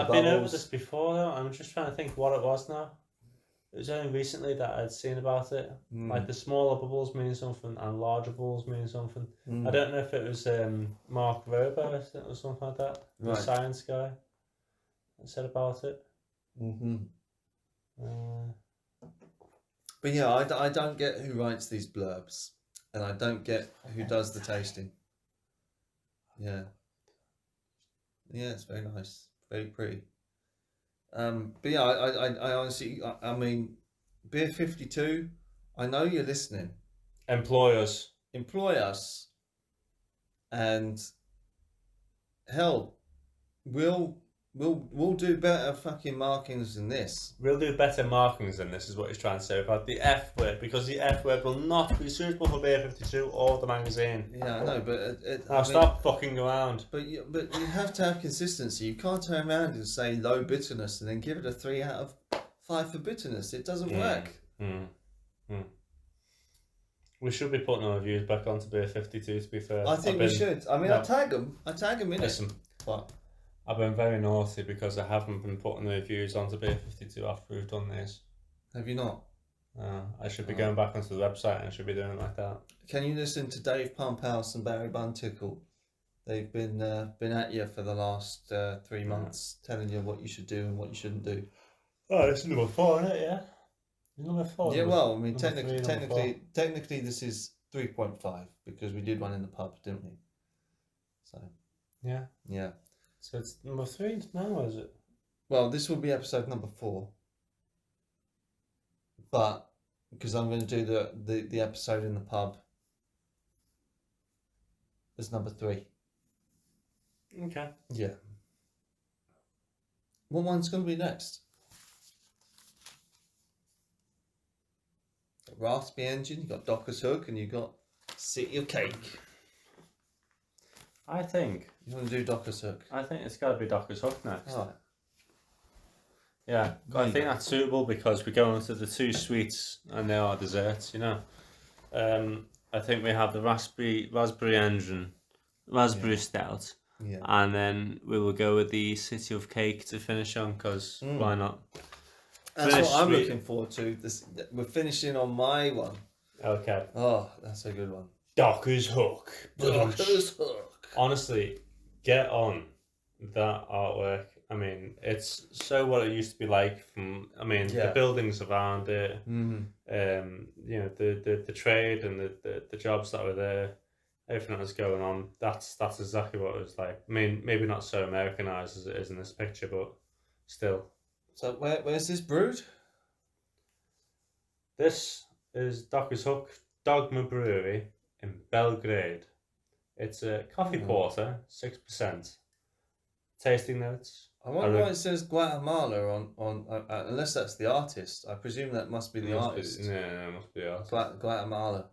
been over this before though. I'm just trying to think what it was now. It was only recently that I'd seen about it. Like the smaller bubbles mean something and larger bubbles mean something. I don't know if it was Mark Rober or something like that. The science guy that said about it. But yeah, I don't get who writes these blurbs, and I don't get who does the tasting. Yeah, it's very nice, very pretty. But yeah, I honestly, I mean, Beer 52, I know you're listening. Employers. Employ us, and hell, we'll we'll do better fucking markings than this. We'll do better markings than this, is what he's trying to say about the F word, because the F word will not be suitable for Beer 52 or the magazine. Yeah, I know, but Now stop fucking around. But you have to have consistency. You can't turn around and say low bitterness and then give it a 3 out of 5 for bitterness. It doesn't work. We should be putting our reviews back onto Beer 52, to be fair. I think we should. I mean, No. I tag them in Listen, it. But I've been very naughty because I haven't been putting the reviews onto Beer 52 after we've done this. have you not? I should be going back onto the website and I should be doing it like that. Can you listen to Dave Pumphouse and Barry Buntickle? They've been at you for the last 3 months, telling you what you should do and what you shouldn't do. Oh, it's number 4, isn't it? Yeah. Number 4. Yeah, well, I mean, number technically, this is 3.5 because we did one in the pub, didn't we? So yeah. So it's number 3 now, is it? Well, this will be episode number 4, but because I'm going to do the episode in the pub as number 3. Okay. Yeah. What one's going to be next? Raspberry Engine, you got Docker's Hook, and you got City of Cake. I think You want to do Docker's Hook? it's got to be Docker's Hook next. Oh, Yeah, I think that's suitable because we're going to the 2 sweets and they are desserts, you know. I think we have the raspberry engine, raspberry stout, yeah. and then we will go with the City of Cake to finish on, because why not? That's what I'm looking forward to. We're finishing on my one. Okay. Oh, that's a good one. Docker's Hook. Docker's Hook. Honestly, get on that artwork. I mean, it's so what it used to be like from, the buildings around it, you know, the trade and the jobs that were there, everything that was going on, that's exactly what it was like. I mean, maybe not so Americanized as it is in this picture, but still. So where's this brewed? This is Docker's Hook Dogma Brewery in Belgrade. It's a coffee porter, 6%. Tasting notes. I wonder why it says Guatemala on unless that's the artist. I presume that must be the artist. No, it must be the artist. Guatemala.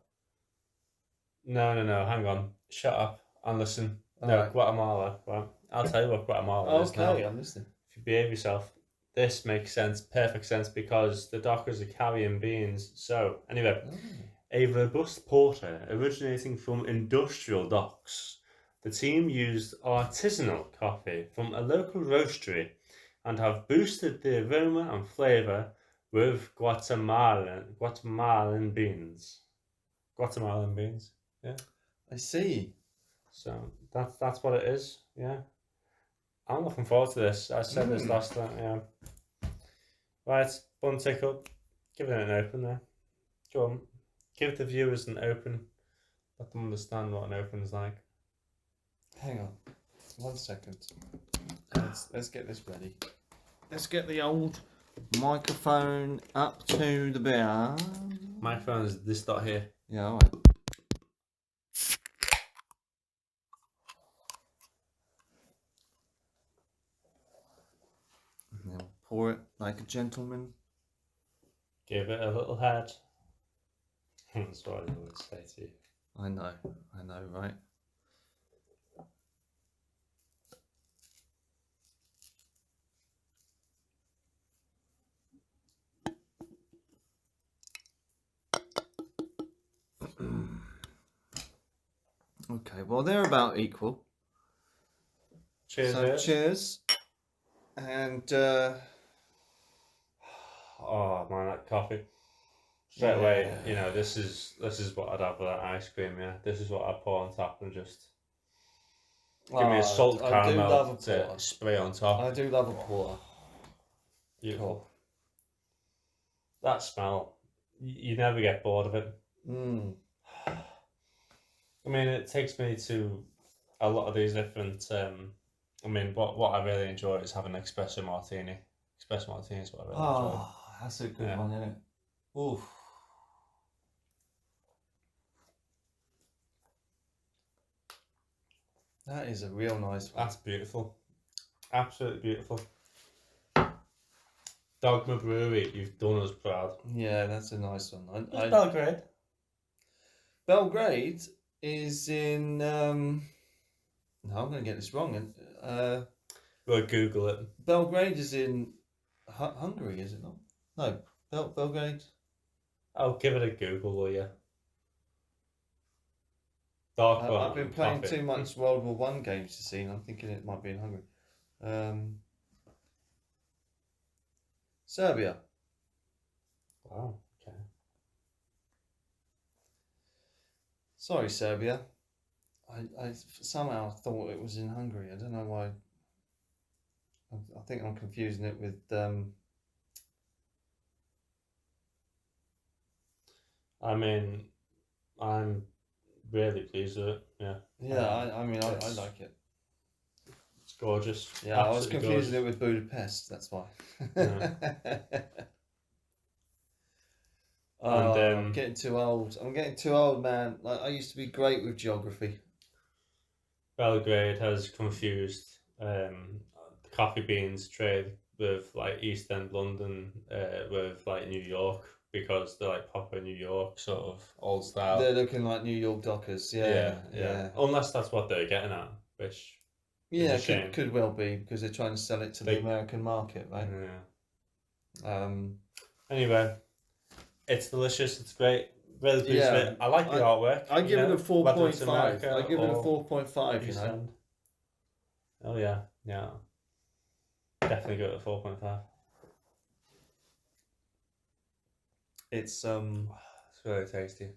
No, hang on. Shut up and listen. Right. Guatemala. Well, I'll tell you what Guatemala is now. Okay, I'm listening. If you behave yourself, this makes sense, perfect sense, because the dockers are carrying beans. So, anyway, a robust porter originating from industrial docks. The team used artisanal coffee from a local roastery and have boosted the aroma and flavour with Guatemalan beans. Guatemalan beans, yeah. I see. So that's what it is, yeah. I'm looking forward to this. I said this last time, yeah. Right, Buntickle, give it an open there. Go on, give the viewers an open. Let them understand what an open is like. Hang on, 1 second. Let's get this ready. Let's get the old microphone up to the beer. Microphone is this dot here. Yeah, all right. Now pour it like a gentleman. Give it a little head. That's what I would say to you. I know, right? Okay, well they're about equal. Cheers. So cheers. And oh man, that coffee. Straight away, you know, this is what I'd have with that ice cream, yeah. This is what I'd pour on top and just give me a salt caramel to spray on top. I do love a porter. Beautiful. Cool. That smell, you never get bored of it. I mean, it takes me to a lot of these different. What I really enjoy is having an espresso martini, espresso martini is what I really enjoy. Oh, that's a good Yeah. one, isn't it? Oof. That is a real nice one. That's beautiful. Absolutely beautiful. Dogma Brewery, you've done us proud. Yeah, that's a nice one. Where's Belgrade? Belgrade is in. No, I'm going to get this wrong. We'll Google it. Belgrade is in Hungary, is it not? No, Belgrade. I'll give it a Google, will you? Dark one. I've been playing too much World War One games to see, and I'm thinking it might be in Hungary. Serbia. Wow. Okay. Sorry, Serbia. I somehow thought it was in Hungary. I don't know why. I think I'm confusing it with. I mean, I'm really pleased with it. Yeah. Yeah, I mean, I like it. It's gorgeous. Yeah, I was confusing it with Budapest. That's why. Yeah. Oh, And, I'm getting too old. I'm getting too old, man. Like I used to be great with geography. Belgrade has confused the coffee beans trade with like East End London with like New York because they're like proper New York sort of old style. They're looking like New York Dockers. Yeah. Unless that's what they're getting at, which Yeah, is a shame. could well be because they're trying to sell it to the American market, right? Yeah. Anyway, it's delicious. It's great. Really pleased with it. I like the artwork. I give it a 4.5. I give it a 4.5. You know. Oh yeah, yeah. Definitely go to 4.5. It's really tasty.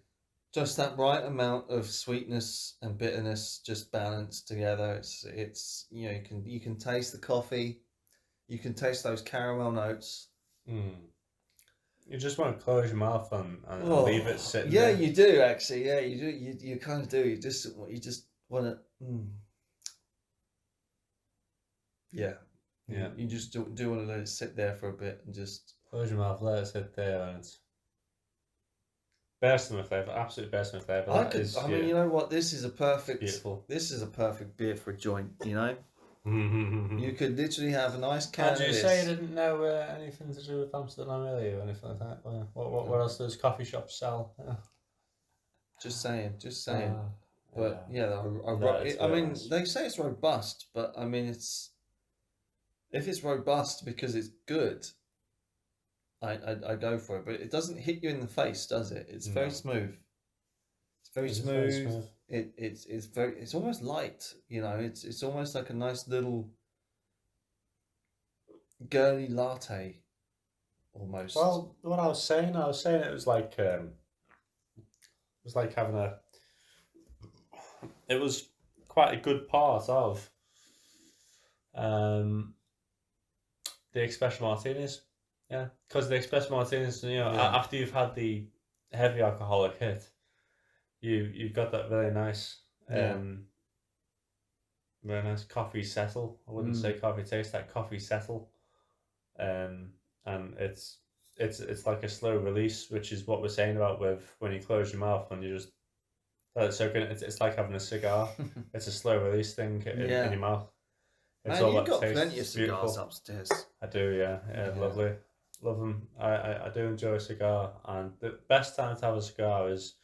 Just that right amount of sweetness and bitterness, just balanced together. It's you can taste the coffee, you can taste those caramel notes. You just want to close your mouth and leave it sitting. Yeah, there. you do actually. Yeah, you do. You kind of do. You just want to. Yeah. Yeah. You just do want to let it sit there for a bit and just close your mouth, let it sit there, and it's best in my flavour. Absolutely best in my flavour. I mean, you know what? This is a perfect. Beautiful. This is a perfect beer for a joint. You know. You could literally have a nice can. Did you say you didn't know anything to do with Amsterdam, really, or anything like that? What else does coffee shops sell? Just saying. But yeah, I mean, nice. they say it's robust, but I mean, if it's robust because it's good, I go for it. But it doesn't hit you in the face, does it? It's very smooth. It's very smooth. It's almost light, you know. It's almost like a nice little girly latte, almost. Well, what I was saying it was like having a. It was quite a good part of the espresso martinis, yeah, because the espresso martinis, after you've had the heavy alcoholic hit, you've got that very nice, very nice coffee settle. I wouldn't say coffee taste, that coffee settle, and it's like a slow release, which is what we're saying about with when you close your mouth and you just let it soak in. It's like having a cigar. It's a slow release thing in your mouth. It's man, you've got plenty of cigars upstairs. I do, yeah. Lovely. Love them. I do enjoy a cigar, and the best time to have a cigar is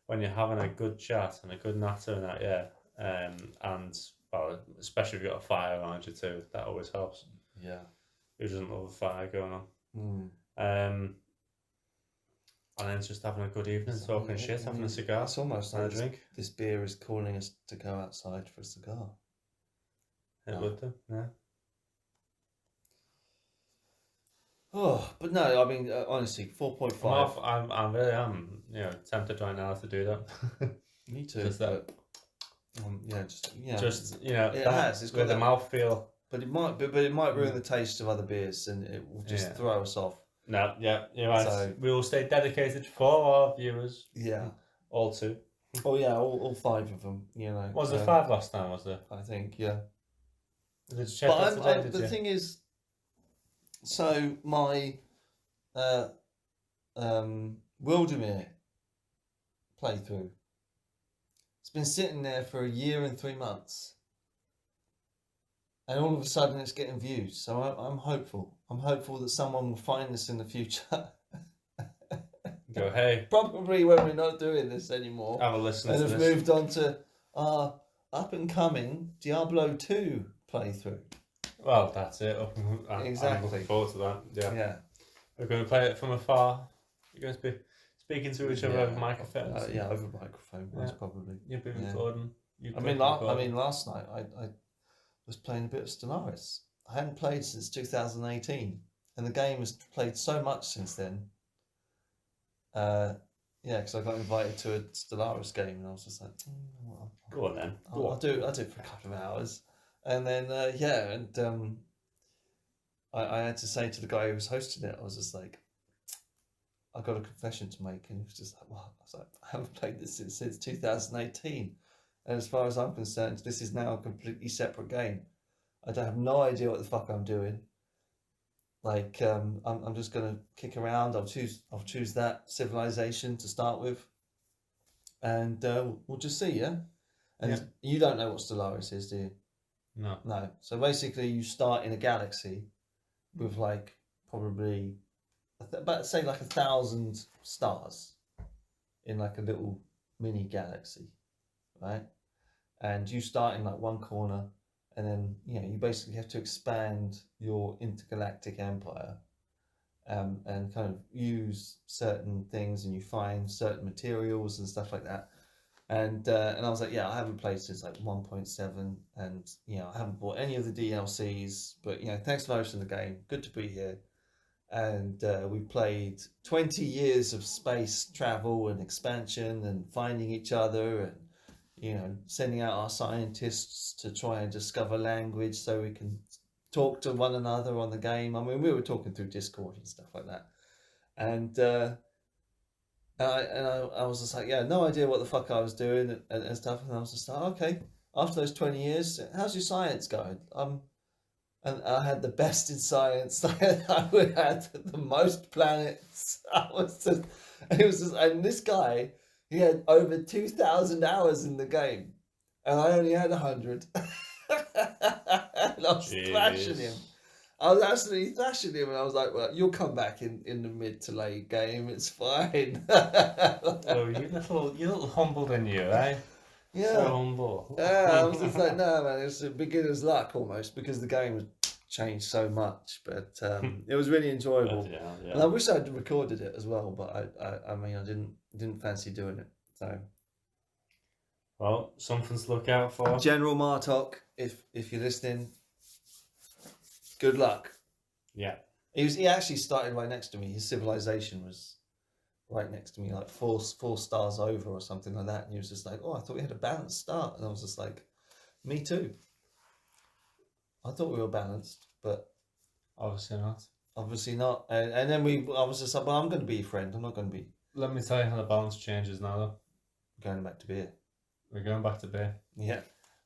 when you're having a good chat and a good natter and that, yeah. And well, especially if you've got a fire around you too, that always helps. Yeah. Who doesn't love a fire going on? And then just having a good evening, talking shit, having a cigar. It's almost like a drink. This beer is calling us to go outside for a cigar. It would do, yeah. Oh, but no, I mean, honestly, 4.5. I really am, tempted right now to do that. Me too. Just that. Just it has. It's got the mouthfeel. But it might ruin the taste of other beers, and it will just throw us off. No, yeah, you're right. So, we will stay dedicated for our viewers. Yeah. All two. Oh yeah, all 5 of them. Was there 5 last time? Was there? I think, yeah. Did you check that today? The thing is, So my Wildemere playthrough. It's been sitting there for a year and 3 months. And all of a sudden it's getting views. So I'm hopeful. I'm hopeful that someone will find this in the future. Go, hey. Probably when we're not doing this anymore. Have a listen and to have this. moved on to our up and coming Diablo 2 playthrough. Well, that's it. Exactly. I'm looking forward to that. Yeah. Yeah. We're going to play it from afar. You're going to be speaking to each other over microphones. Over microphone, most probably. You'll be recording. Last night I was playing a bit of Stellaris. I hadn't played since 2018, and the game has played so much since then. Because I got invited to a Stellaris game, and I was just like, go on then. I'll do it for a couple of hours, and then I had to say to the guy who was hosting it, I was just like, I got a confession to make, and he was just like, what? I was like, I haven't played this since 2018. And as far as I'm concerned, this is now a completely separate game. I don't have no idea what the fuck I'm doing. Like, I'm just gonna kick around. I'll choose that civilization to start with, and we'll just see, yeah. And you don't know what Stellaris is, do you? No. No. So basically, you start in a galaxy with like probably about say like 1,000 stars in like a little mini galaxy, right? And you start in like one corner, and then you basically have to expand your intergalactic empire, and kind of use certain things, and you find certain materials and stuff like that. And I was like, I haven't played since like 1.7, and I haven't bought any of the DLCs, but thanks for hosting the game. Good to be here. And we played 20 years of space travel and expansion and finding each other, and sending out our scientists to try and discover language so we can talk to one another on the game. I mean, we were talking through Discord and stuff like that, and I was just like, no idea what the fuck I was doing and stuff, and I was just like, okay. After those 20 years, how's your science going? And I had the best in science. I had the most planets. And this guy, he had over 2,000 hours in the game, and I only had 100. And I was thrashing him. I was absolutely thrashing him, and I was like, well, you'll come back in the mid to late game. It's fine. Oh, you little humbled in you, eh? Yeah. So humble. Yeah, I was just like, no, man, it's a beginner's luck almost, because the game has changed so much. But it was really enjoyable. Yeah. And I wish I'd recorded it as well, but I mean, I didn't fancy doing it. So, well, something to look out for. General Martok, if you're listening, good luck. Yeah. He actually started right next to me. His civilization was right next to me, like four stars over or something like that. And he was just like, I thought we had a balanced start. And I was just like, me too. I thought we were balanced, but obviously not. Obviously not. And then I was just like, well, I'm going to be a friend. I'm not going to be. Let me tell you how the balance changes now, though. Going back to beer. We're going back to beer. Yeah.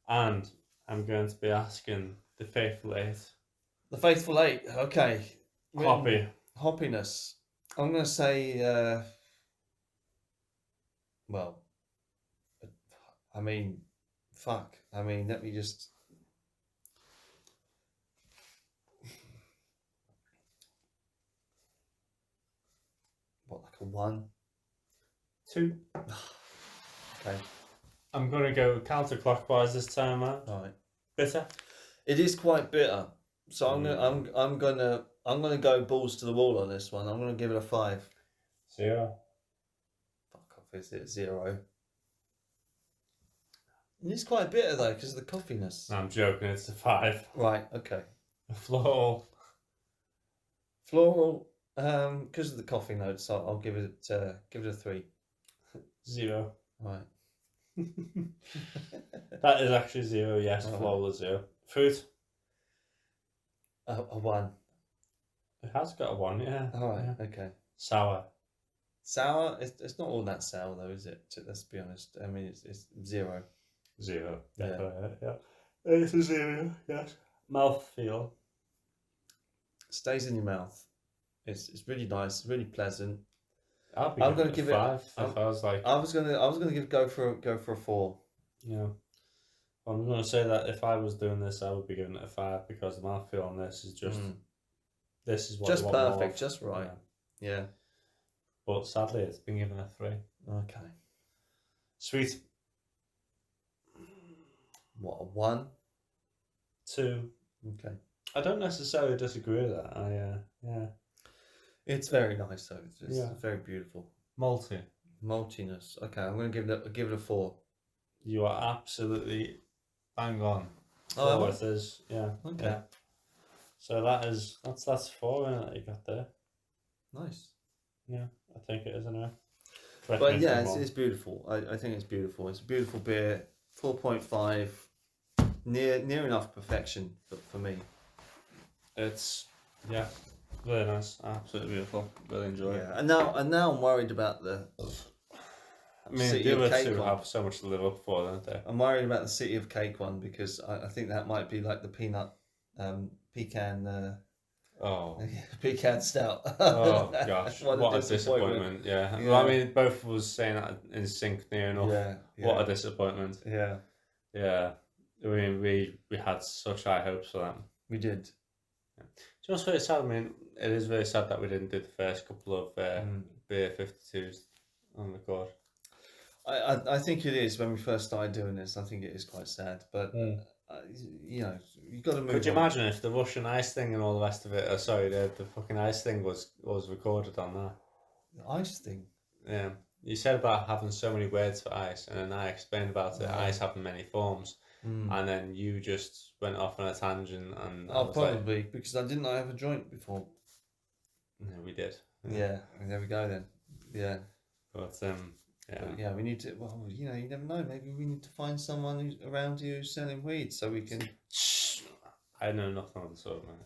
And I'm going to be asking the Faithful Eight. The Faithful Eight, okay. Hoppy. Hoppiness. I'm going to say, well, I mean, fuck. I mean, let me just... What, like a 1? 2. Okay. I'm going to go counterclockwise this time, man. All right. Bitter. It is quite bitter. So I'm gonna go balls to the wall on this one. I'm gonna give it a 5. 0. Fuck off, is it 0? It is quite bitter though, because of the coffiness. No, I'm joking. It's a 5. Right. Okay. Floral. Because of the coffee notes, I'll give it a 3. 0. Right. That is actually 0. Yes, floral is 0. Fruit. A 1. It has got a 1, yeah. All right. Yeah. Okay. Sour. Sour. It's not all that sour though, is it? Let's be honest. I mean, it's 0. 0. Definitely. Yeah. It's a 0. Yes. Mouthfeel. Stays in your mouth. It's really nice. It's really pleasant. I'm gonna gonna give give it- it 5. If I was like, I was gonna go for a 4. yeah, I'm gonna say that if I was doing this, I would be giving it a 5 because the mouthfeel on this is just this is what Just you want more perfect, of. just right. Yeah. But sadly, it's been given a 3. Okay. Sweet What, a 1? 2. Okay. I don't necessarily disagree with that. Yeah, It's very nice though. It's Yeah. very beautiful. malty. Maltiness. Okay, I'm gonna give it a 4. You are absolutely bang on. Oh, am I? It is. Yeah. Okay. Yeah. So that's 4 in it that you got there. Nice. Yeah, I think it is anyway. But yeah, it's beautiful. I think it's beautiful. It's a beautiful beer. 4.5. Near enough perfection for me. It's really nice, absolutely beautiful. Really enjoy it. Yeah. And now I'm worried about the I mean, City the of other Cake two one. have so much to live up for, don't they? I'm worried about the City of Cake one because I think that might be like the pecan pecan stout. Oh gosh, What what a a disappointment! Yeah. Yeah. Well, I mean, both of us saying that in sync near enough. Yeah. What a disappointment! Yeah, Yeah, I mean, we had such high hopes for that. we did. Do you know what's very sad? I mean, it is very sad that we didn't do the first couple of beer 52s on record. I think it is when we first started doing this. I think it is quite sad, but you know, you got to move. Could you on. imagine if the Russian ice thing and all the rest of it? Sorry, the fucking ice thing was recorded on that. The ice thing? Yeah, you said about having so many words for ice, and then I explained about it. Right. Ice having many forms, and then you just went off on a tangent, and I was probably because I didn't have a joint before. Yeah, we did. Yeah, and there we go then. Yeah. But yeah. But yeah, we need to. Well, you know, you never know. Maybe we need to find someone who's around you who's selling weed, so we can. Shh. I know nothing of the sort, man.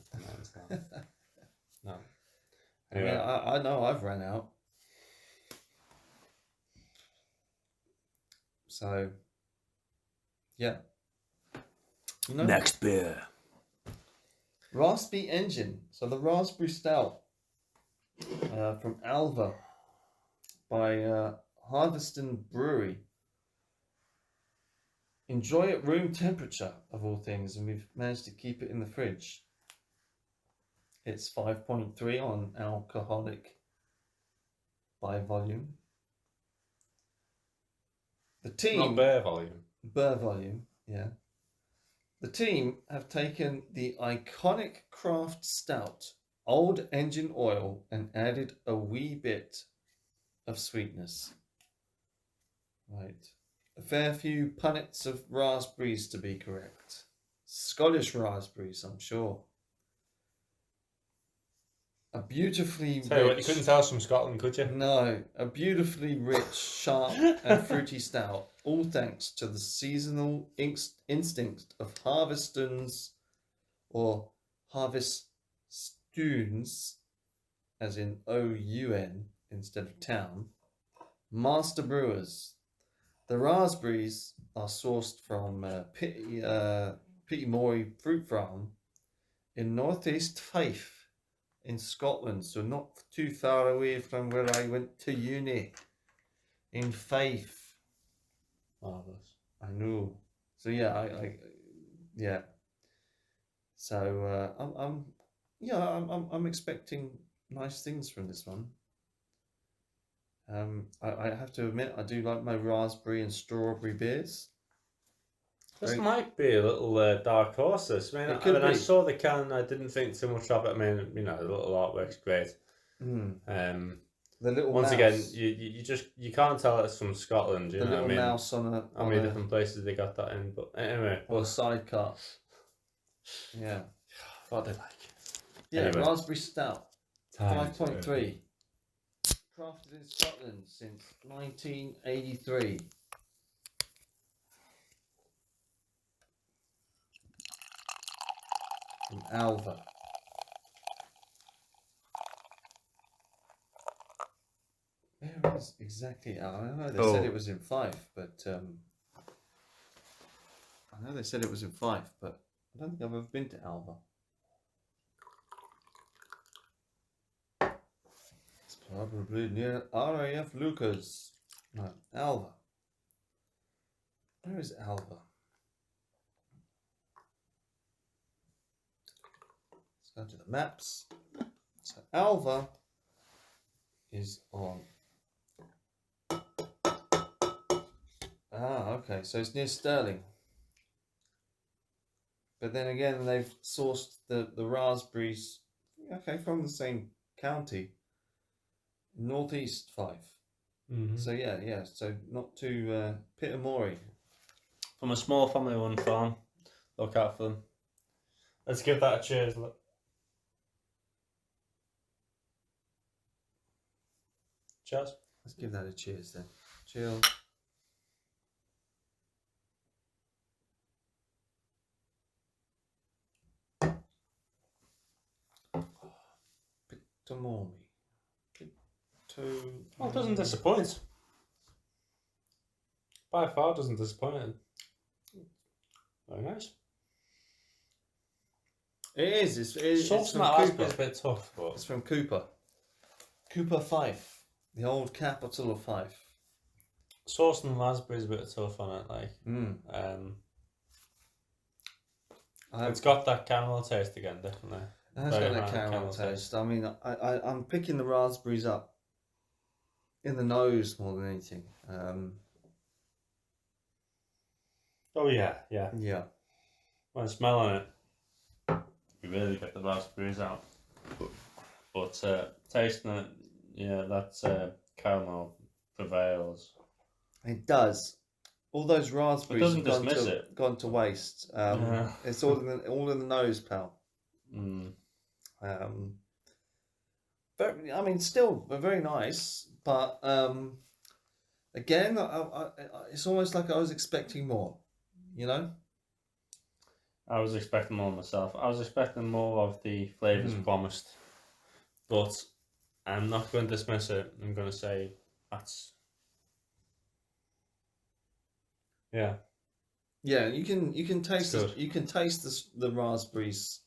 No. Anyway, I know I've ran out. So. Yeah. You know, next beer. Raspberry Engine. So the Raspberry Stout from Alva by Harveston Brewery. Enjoy at room temperature of all things, and we've managed to keep it in the fridge. It's 5.3 on alcoholic by volume. The team... Not beer volume. Beer volume, yeah. The team have taken the iconic craft stout, Old Engine Oil, and added a wee bit of sweetness. Right. A fair few punnets of raspberries to be correct. Scottish raspberries, I'm sure. A beautifully Tell you what, you rich... couldn't tell us from Scotland, could you? No, a beautifully rich, sharp and fruity stout, all thanks to the seasonal instinct of Harvestons, or Harvestoons, as in O-U-N instead of town, master brewers. The raspberries are sourced from Pittymoy Fruit Farm in northeast Fife in Scotland, so not too far away from where I went to uni in Fife. Marvellous. I know. So yeah, yeah. So I'm expecting nice things from this one. I have to admit I do like my raspberry and strawberry beers. This might be a little dark horse. This. I mean, I saw the can. I didn't think too much of it. I mean, you know, the little artwork's great. The little once mouse. again, you can't tell it's from Scotland. You the know little what I mean? mouse on how many different places they got that in? But anyway, on a side cut. Yeah. What they like. Yeah, anyway. Raspberry Stout, 5.3. Crafted in Scotland since 1983. From Alva. Where is exactly Alva? I know they said it was in Fife, but I know they said it was in Fife, but I don't think I've ever been to Alva. Probably near RAF Lucas. No, Alva. Where is Alva? Let's go to the maps. So Alva is on. Ah, okay. So it's near Stirling. But then again, they've sourced the raspberries, okay, from the same county, northeast 5. Mm-hmm. So yeah. So not too Pittamori. From a small family-run farm. Look out for them. Let's give that a cheers. Look. Cheers. Let's give that a cheers then. Chill. Pittamori. Well, it doesn't disappoint. By far doesn't disappoint. Very nice. It is. It's Sourcing from that raspberry is a Cooper. bit tough, but It's from Cooper. Cooper Fife, the old capital of Fife. sourcing raspberry is a bit tough on it. Like, it's got that caramel taste again, definitely. It's got that caramel taste. I mean, I'm picking the raspberries up in the nose more than anything. Oh yeah. Yeah. When smelling it, you really get the raspberries out. But tasting it, yeah, that caramel prevails. It does. All those raspberries It have doesn't gone to waste. It's all in the nose, pal. But I mean, still very nice. But again, it's almost like I was expecting more. You know. I was expecting more myself. I was expecting more of the flavours promised, but I'm not going to dismiss it. I'm going to say that's yeah. You can taste you can taste the raspberries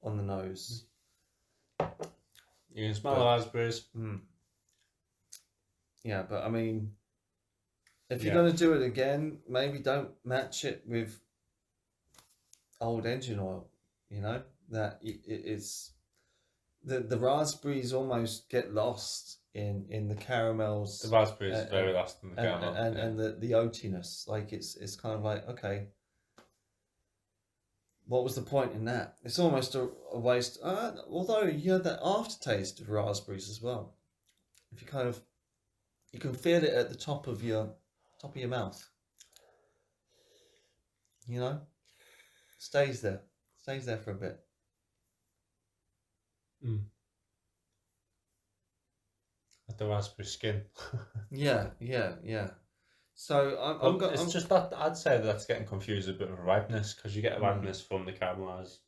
on the nose. You can smell the raspberries. Yeah, but I mean, if you're going to do it again, maybe don't match it with old engine oil. You know that it's the raspberries almost get lost in the caramels. The raspberries is very lost in the caramel, and the oatiness. Like it's kind of like, okay, what was the point in that? It's almost a waste. Although you had that aftertaste of raspberries as well. If you can feel it at the top of your mouth. You know, stays there for a bit. At the raspberry skin. Yeah. So it's just that I'd say that's getting confused with a bit of ripeness, because you get a ripeness from the caramelized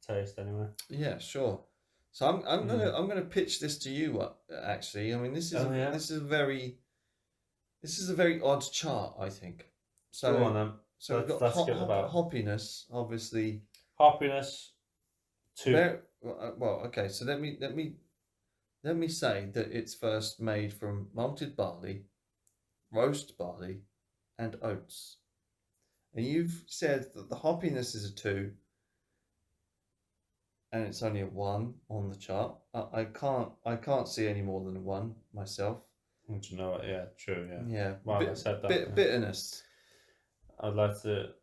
taste anyway. Yeah, sure. So I'm gonna pitch this to you. Actually, I mean, this is a very odd chart, I think. So go on then. So we've got hoppiness, obviously. Hoppiness. Well, okay. So let me say that it's first made from malted barley, roast barley, and oats. And you've said that the hoppiness is a 2, and it's only a 1 on the chart. I can't see any more than a 1 myself. Do you know what? Yeah, true. Yeah. Yeah. Well, I said that. Bitterness. I'd like to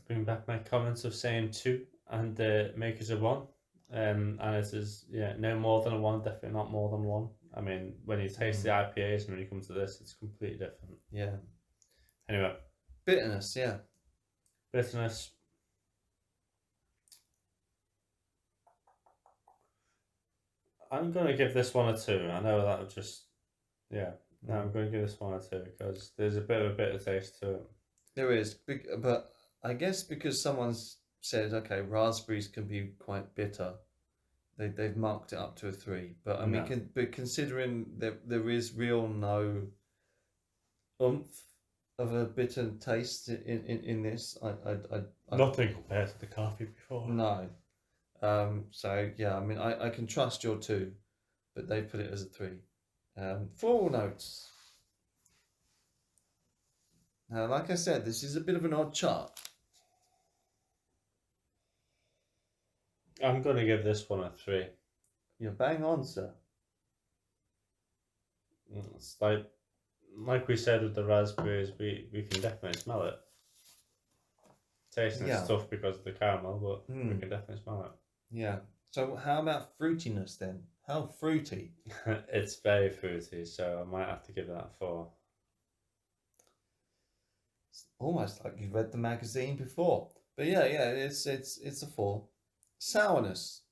bring back my comments of saying 2 and make it a 1. And it is no more than a 1, definitely not more than 1. I mean, when you taste the IPAs and when you come to this, it's completely different. Yeah. Anyway. Bitterness, yeah. Bitterness. I'm going to give this one a 2. I know that would just... Yeah. No, I'm going to give this one a 2 because there's a bit of a bitter taste to it. There is. But I guess because someone's said, okay, raspberries can be quite bitter, they've marked it up to a 3. But I mean, but considering there is real no oomph of a bitter taste in this, I nothing compared to the coffee before. No. So yeah, I mean, I can trust your 2, but they put it as a 3. Floral notes. Now, like I said, this is a bit of an odd chart. I'm going to give this one a 3. You're bang on, sir. It's like we said with the raspberries, we can definitely smell it. Tasting it's tough because of the caramel, but we can definitely smell it. Yeah. So how about fruitiness then? How fruity? It's very fruity, so I might have to give that a 4. It's almost like you've read the magazine before. But yeah, it's a 4. Sourness.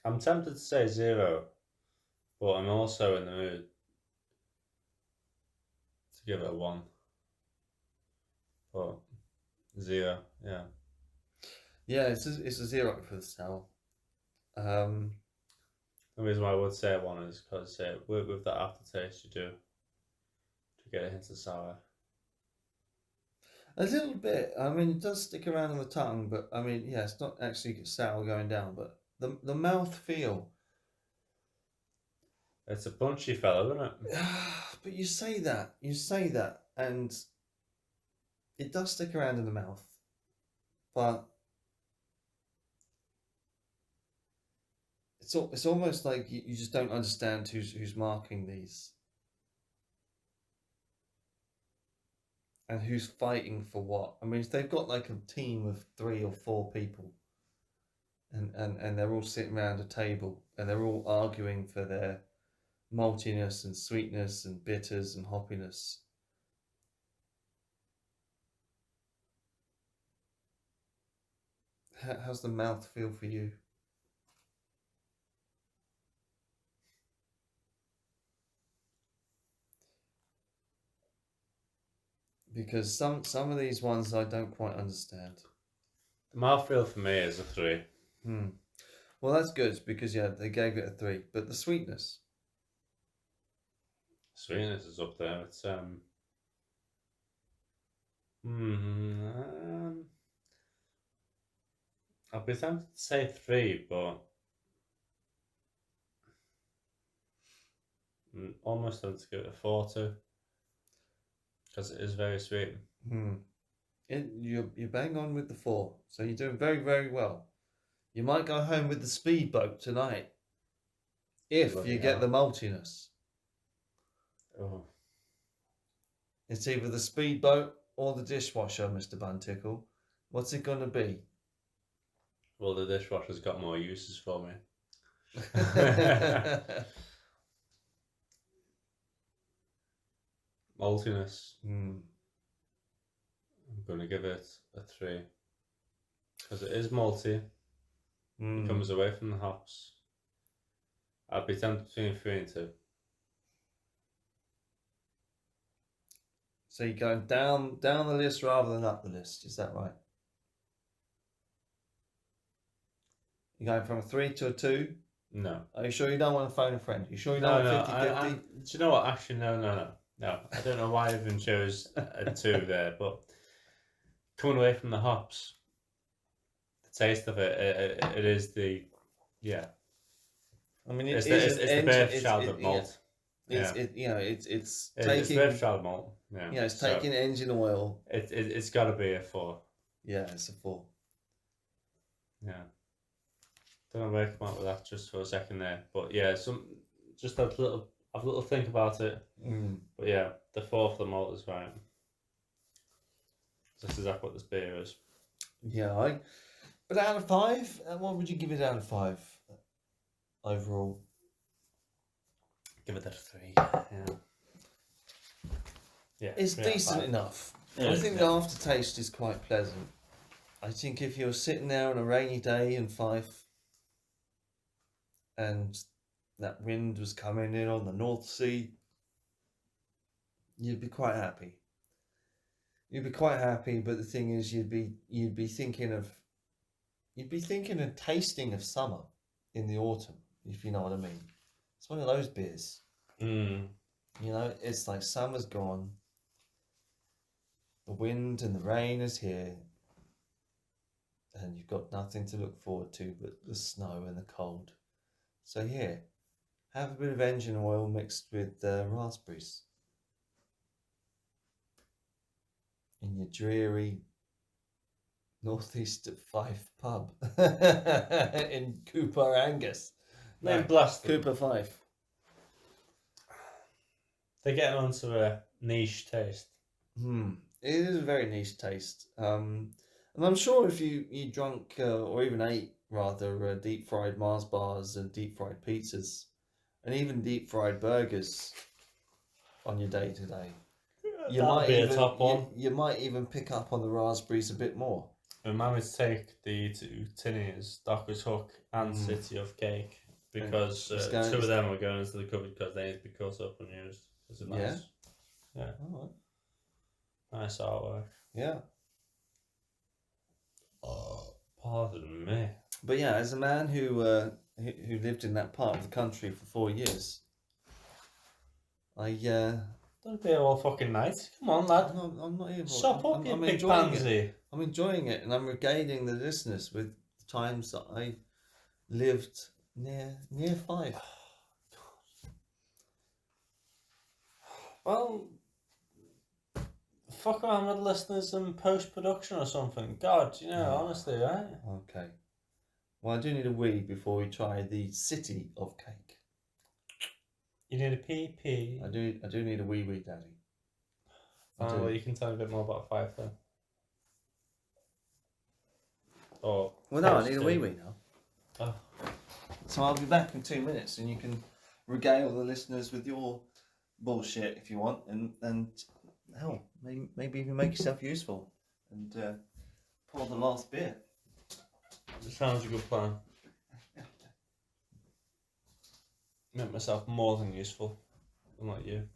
I'm tempted to say 0, but I'm also in the mood to give it a 1. But 0, yeah. Yeah, it's a 0 for the sour. The reason why I would say 1 is because with that aftertaste you do to get it into sour. A little bit. I mean, it does stick around on the tongue, but I mean, yeah, it's not actually sour going down, but the mouth feel. It's a punchy fellow, isn't it? But you say that, and it does stick around in the mouth, but it's almost like you just don't understand who's marking these and who's fighting for what. I mean, if they've got like a team of 3 or 4 people, and they're all sitting around a table and they're all arguing for their maltiness and sweetness and bitters and hoppiness. How's the mouth feel for you? Because some of these ones I don't quite understand. The mouthfeel for me is a 3. Well, that's good because yeah, they gave it a 3. But the sweetness. Sweetness is up there. It's I'd be tempted to say 3, but almost tempted to give it a 4 too, because it is very sweet. You're bang on with the 4, so you're doing very, very well. You might go home with the speedboat tonight if you get the maltiness. Oh. It's either the speedboat or the dishwasher, Mr. Buntickle. What's it gonna be? Well, the dishwasher's got more uses for me. Maltiness. I'm going to give it a 3 because it is malty. It comes away from the hops. I'd be tempted between 3 and 2. So you're going down the list rather than up the list, is that right? You're going from a 3 to a 2? No. Are you sure you don't want to phone a friend? Are you sure you No, don't want 50-50? do you know what? Actually, no. I don't know why I even chose a 2 there, but coming away from the hops, the taste of it is the, yeah. I mean, it's the birth child of malt. It's taking. It's birth child malt. Yeah, it's taking engine oil. It's got to be a 4. Yeah, it's a 4. Yeah. Don't know where I come up with that just for a second there, but yeah, just have a little think about it. But yeah, the 4 for the malt is right. This is exactly what this beer is. Yeah, but out of 5, what would you give it out of 5 overall? Give it a 3. Yeah. It's decent enough. I think the aftertaste is quite pleasant. I think if you're sitting there on a rainy day in Fife and that wind was coming in on the North Sea, you'd be quite happy. You'd be quite happy, but the thing is, you'd be thinking and tasting of summer in the autumn, if you know what I mean. It's one of those beers. You know, it's like summer's gone. The wind and the rain is here. then you've got nothing to look forward to but the snow and the cold. So here, have a bit of engine oil mixed with raspberries in your dreary Northeast of Fife pub in Cooper Angus. Name blast them. Cooper Fife. They're getting onto a niche taste. It is a very niche taste. And I'm sure if you drunk or even ate rather deep fried Mars bars and deep fried pizzas and even deep fried burgers on your day to day, you might be even a top one. you might even pick up on the raspberries a bit more. Remind me to take the two tinnies, Docker's Hook and City of Cake, because two of them are going into the cupboard because they need to be cut up and used. It's a nice, yeah. All right. Nice artwork. Yeah. Pardon me. But yeah, as a man who lived in that part of the country for 4 years, Don't be all fucking night. Come on, lad. I'm not even. Stop up, you big enjoying pansy. it. I'm enjoying it, and I'm regaling the listeners with the times that I lived near Fife. Well, fuck around with listeners in post-production or something. God, honestly, right? Okay. Well, I do need a wee before we try the City of Cake. You need a pee. I do need a wee, Daddy. Well, you can tell me a bit more about Fife then. Or well, no, I need a wee now. Oh. So I'll be back in 2 minutes, and you can regale the listeners with your bullshit if you want, and hell, maybe even make yourself useful and pour the last beer. Sounds a good plan. Make myself more than useful, unlike you.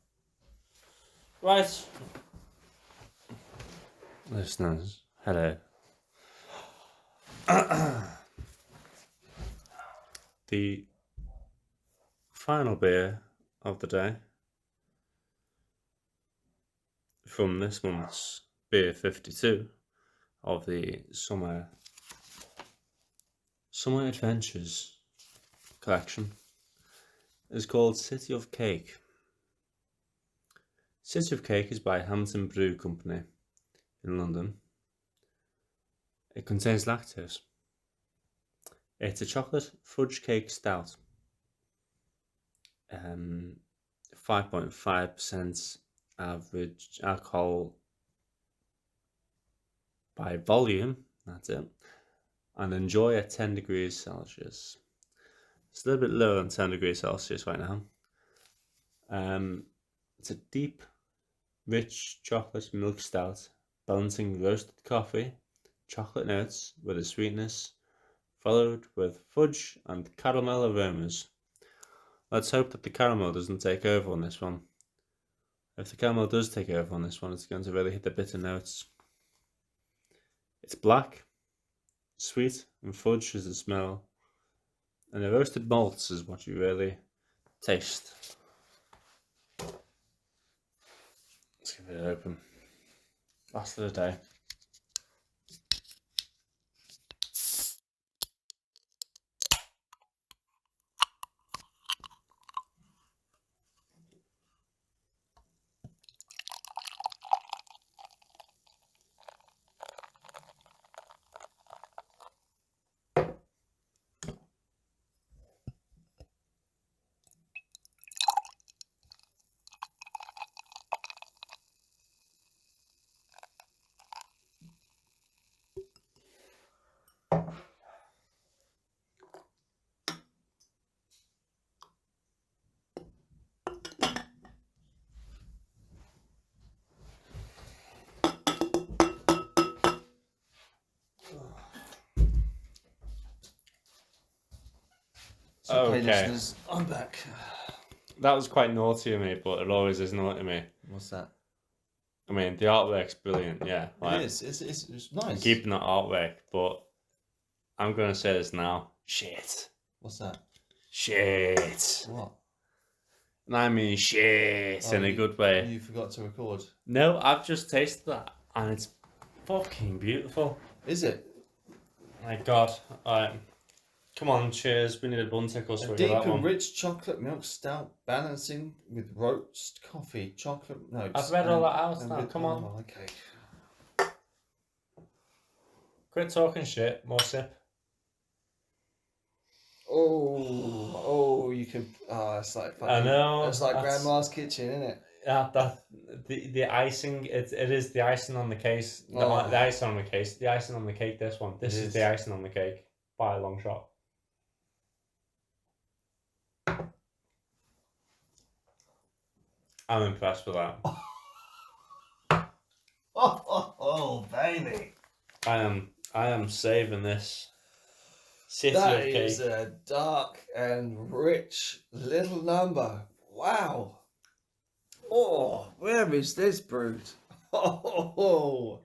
Right. Listeners, hello. The final beer of the day from this month's Beer 52 of the Summer Adventures collection is called City of Cake. City of Cake is by Hampton Brew Company in London. It contains lactose. It's a chocolate fudge cake stout. 5.5% average alcohol by volume, that's it. And enjoy at 10 degrees Celsius. It's a little bit lower than 10 degrees Celsius right now. It's a deep, rich chocolate milk stout, balancing roasted coffee, chocolate notes with a sweetness, followed with fudge and caramel aromas. Let's hope that the caramel doesn't take over on this one. If the caramel does take over on this one, it's going to really hit the bitter notes. It's black, sweet, and fudge is the smell, and the roasted malts is what you really taste. Let's give it open. Last of the day. Okay, listeners, I'm back. That was quite naughty of me, but it always is naughty to me. What's that? I mean, the artwork's brilliant, yeah. It is. It's nice. I'm keeping that artwork, but I'm going to say this now. Shit. What's that? Shit. What? And I mean shit in a good way. You forgot to record. No, I've just tasted that, and it's fucking beautiful. Is it? My God. Alright. Come on, cheers. We need a Buntickle A swig of deep that and one. rich chocolate milk stout balancing with roast coffee, chocolate notes. I've read all that out and now. with Come on. caramel. Okay. Quit talking shit. More sip. Oh, you can. Oh, it's like fucking. I know. It's like that's- Grandma's kitchen, isn't it? Yeah, the icing. It is the icing on the case. Oh. The icing on the case. The icing on the cake. This one. This It is is. the icing on the cake by a long shot. I'm impressed with that. Oh, baby. I am saving this city of That cake. is a dark and rich little number. Wow. Oh, where is this brewed? Oh,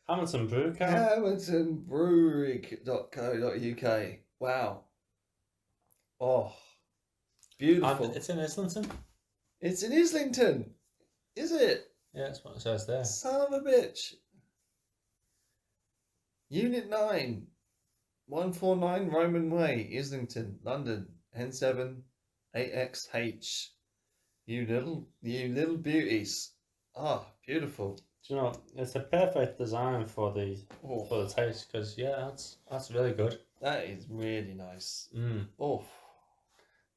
Hamilton Brew Can. HamiltonBrewery.co.uk. Wow. Oh, beautiful. And it's in Islington. It's in Islington. Is it? Yeah, that's what it says there. Son of a bitch. Unit 9, 149 Roman Way, Islington, London, N7 8XH. You little beauties. Ah, beautiful. Do you know, it's a perfect design for the Oh, taste, because that's really good. that is really nice. Mm. Oh,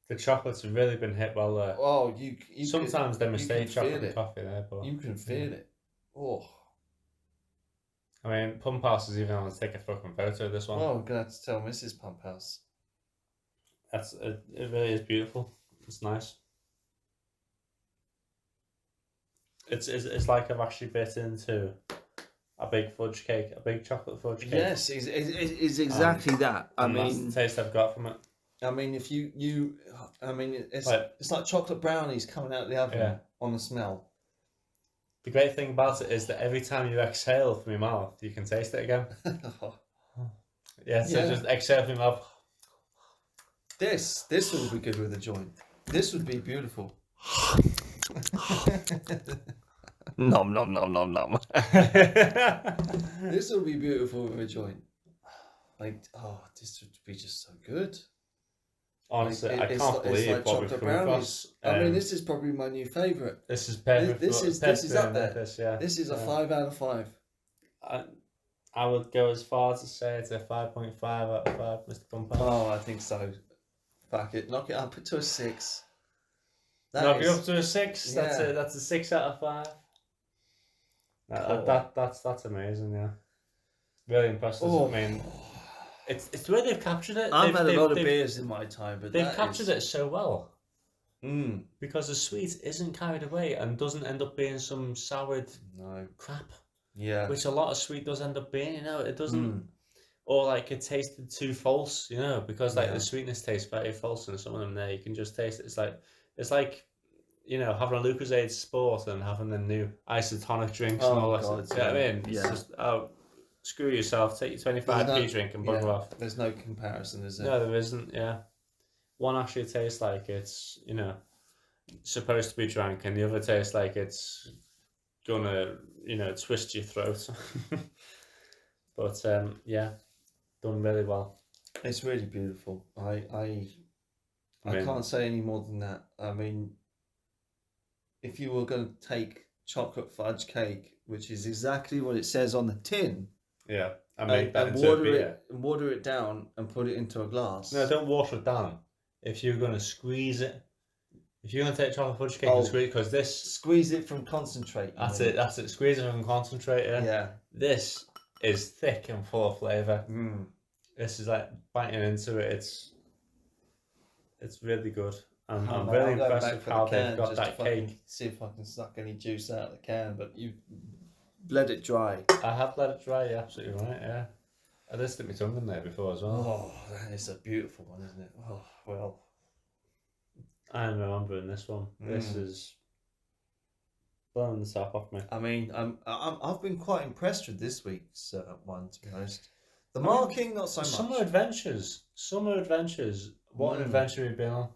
The chocolate's really been hit well there. oh, you Sometimes they mistake can chocolate feel and it. coffee there, but You can feel it. Oh, I mean, Pumphouse is even on to take a fucking photo of this one. well, I'm gonna have to tell Mrs. Pumphouse. It really is beautiful. It's nice. It's like I've actually bit into a big fudge cake, a big chocolate fudge cake. Yes, it's exactly that. I And that's mean, the taste I've got from it. I mean, if I mean, it's Like- it's like chocolate brownies coming out of the oven Yeah. on the smell. The great thing about it is that every time you exhale from your mouth, you can taste it again. Yeah, so Yeah. just exhale from your mouth. This would be good with a joint. This would be beautiful. Nom nom nom nom nom. This would be beautiful with a joint. Like, oh, this would be just so good. Honestly, Like, I it's can't like- it's believe like what we've chocolate come brownies. across. I mean, this is probably my new favourite. This is perfect. This is up there. This, yeah. This is a Yeah. 5 out of 5. I would go as far as to say it's a 5.5 out of 5, Mr. Pumphouse. Oh, I think so. Fuck it, knock it up to a 6. Knock it up to a 6. Yeah. That's a 6 out of 5. Cool. That's amazing. Yeah, really impressive. Oh. I mean, it's the way they've captured it. I've had a lot of beers in my time, but They've captured it so well Mm. because the sweet isn't carried away and doesn't end up being some soured No. crap, Yeah. which a lot of sweet does end up being. You know, it doesn't. Mm. Or like it tasted too false, you know, because like Yeah. the sweetness tastes very false, and some of them there you can just taste it. It's like you know having a Lucozade Sport and having the new isotonic drinks and all that. God, You know what I mean? yeah. It's just screw yourself. Take your 25p drink and bugger off. There's no comparison, is there? No, there isn't. Yeah, one actually tastes like it's supposed to be drank, and the other tastes like it's gonna twist your throat. But yeah. Done really well. It's really beautiful. I mean- can't say any more than that. I mean, if you were going to take chocolate fudge cake, which is exactly what it says on the tin, Yeah, I make that and into a water beer. water it down and put it into a glass. No, don't water it down. If you're gonna squeeze it, if you're gonna take chocolate fudge cake Oh. and squeeze, because this, Squeeze it from concentrate. you that's mean? it. That's it. Squeeze it and concentrate it. Yeah. This is thick and full of flavour. Mm. This is like biting into it. It's really good. I'm Oh, really I'll go impressed back with for how the they've can got just to that fucking cake. see if I can suck any juice out of the can, but you bled it dry. I have let it dry. You're absolutely right. Yeah, I did stick my tongue in there before as well. Oh, that is a beautiful one, isn't it? Oh, well. I'm remembering this one. This is blowing the top off me. I mean, I've been quite impressed with this week's one, to be honest. The marking, not so much. Summer adventures. What an adventure we've been on.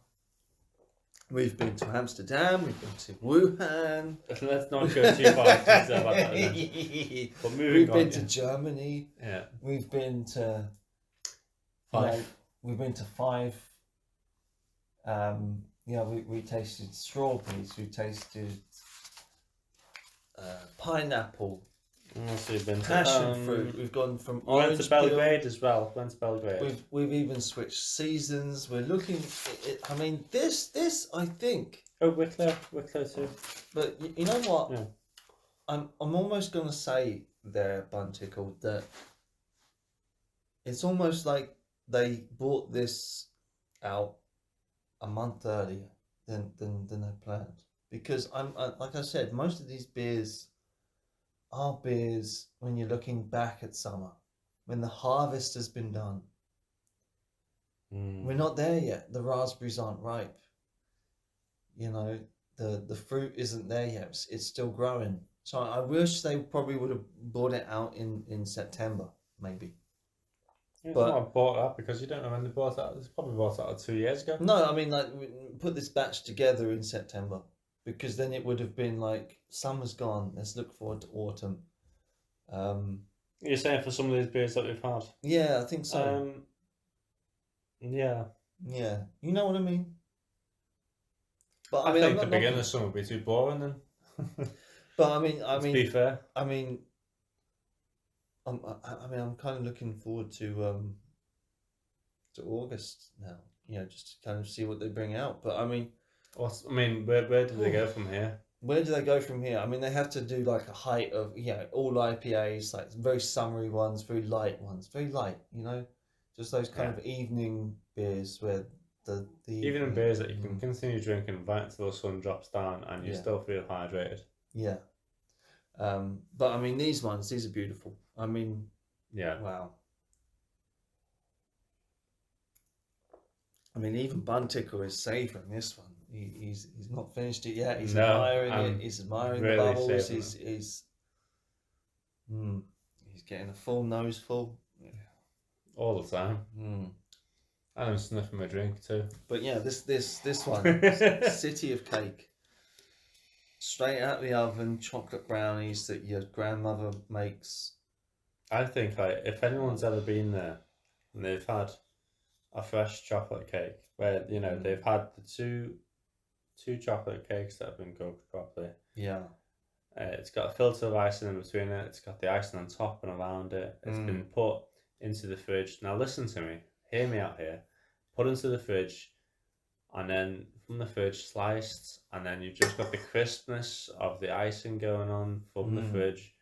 We've been to Amsterdam, we've been to Wuhan. Let's not go too far into detail about that. Then. But moving We've on, been yeah. to Germany. Yeah. We've been to 5. We've been to 5. We tasted strawberries. We tasted pineapple, So you've been passion to, fruit. We've gone from we went orange to Belgrade peel. as well. Went to Belgrade. We've even switched seasons. We're looking. I mean, this I think. Oh, Wicklow too. But you know what? Yeah. I'm almost gonna say there, Buntickle, that it's almost like they brought this out a month earlier than they planned. Because like I said, most of these beers are beers when you're looking back at summer, when the harvest has been done. We're not there yet. The raspberries aren't ripe. You know, the fruit isn't there yet. It's still growing. So I wish they probably would have brought it out in September, maybe. Yeah, But- it's not bought that because you don't know when they bought that. It's probably bought that 2 years ago. No, I mean, like, we put this batch together in September, because then it would have been like, summer's gone, let's look forward to autumn. You're saying for some of these beers that we've had? Yeah, I think so. Yeah. Yeah, you know what I mean? But I mean, think I'm the not beginning knocking- of summer would be too boring then. But To be fair. I'm kind of looking forward to August now. You know, just to kind of see what they bring out. But I mean, where do they go from here? where do they go from here? I mean, they have to do like a height of all IPAs, like very summery ones, very light, you know, just those kind of evening beers where the Even beers that you can continue drinking right until the sun drops down and you still feel hydrated. Yeah. But I mean, these are beautiful. I mean, Yeah. wow. I mean, even Buntickle is savouring this one. He's not finished it yet. He's admiring it. He's admiring the bubbles. He's getting a full nose full. All the time. And I'm sniffing my drink too. But yeah, this one, City of Cake. Straight out the oven, chocolate brownies that your grandmother makes. I think if anyone's ever been there and they've had a fresh chocolate cake where they've had the two chocolate cakes that have been cooked properly. Yeah. It's got a filter of icing in between it. It's got the icing on top and around it. It's been put into the fridge. Now listen to me. Hear me out here. Put into the fridge, and then from the fridge sliced, and then you've just got the crispness of the icing going on from the fridge,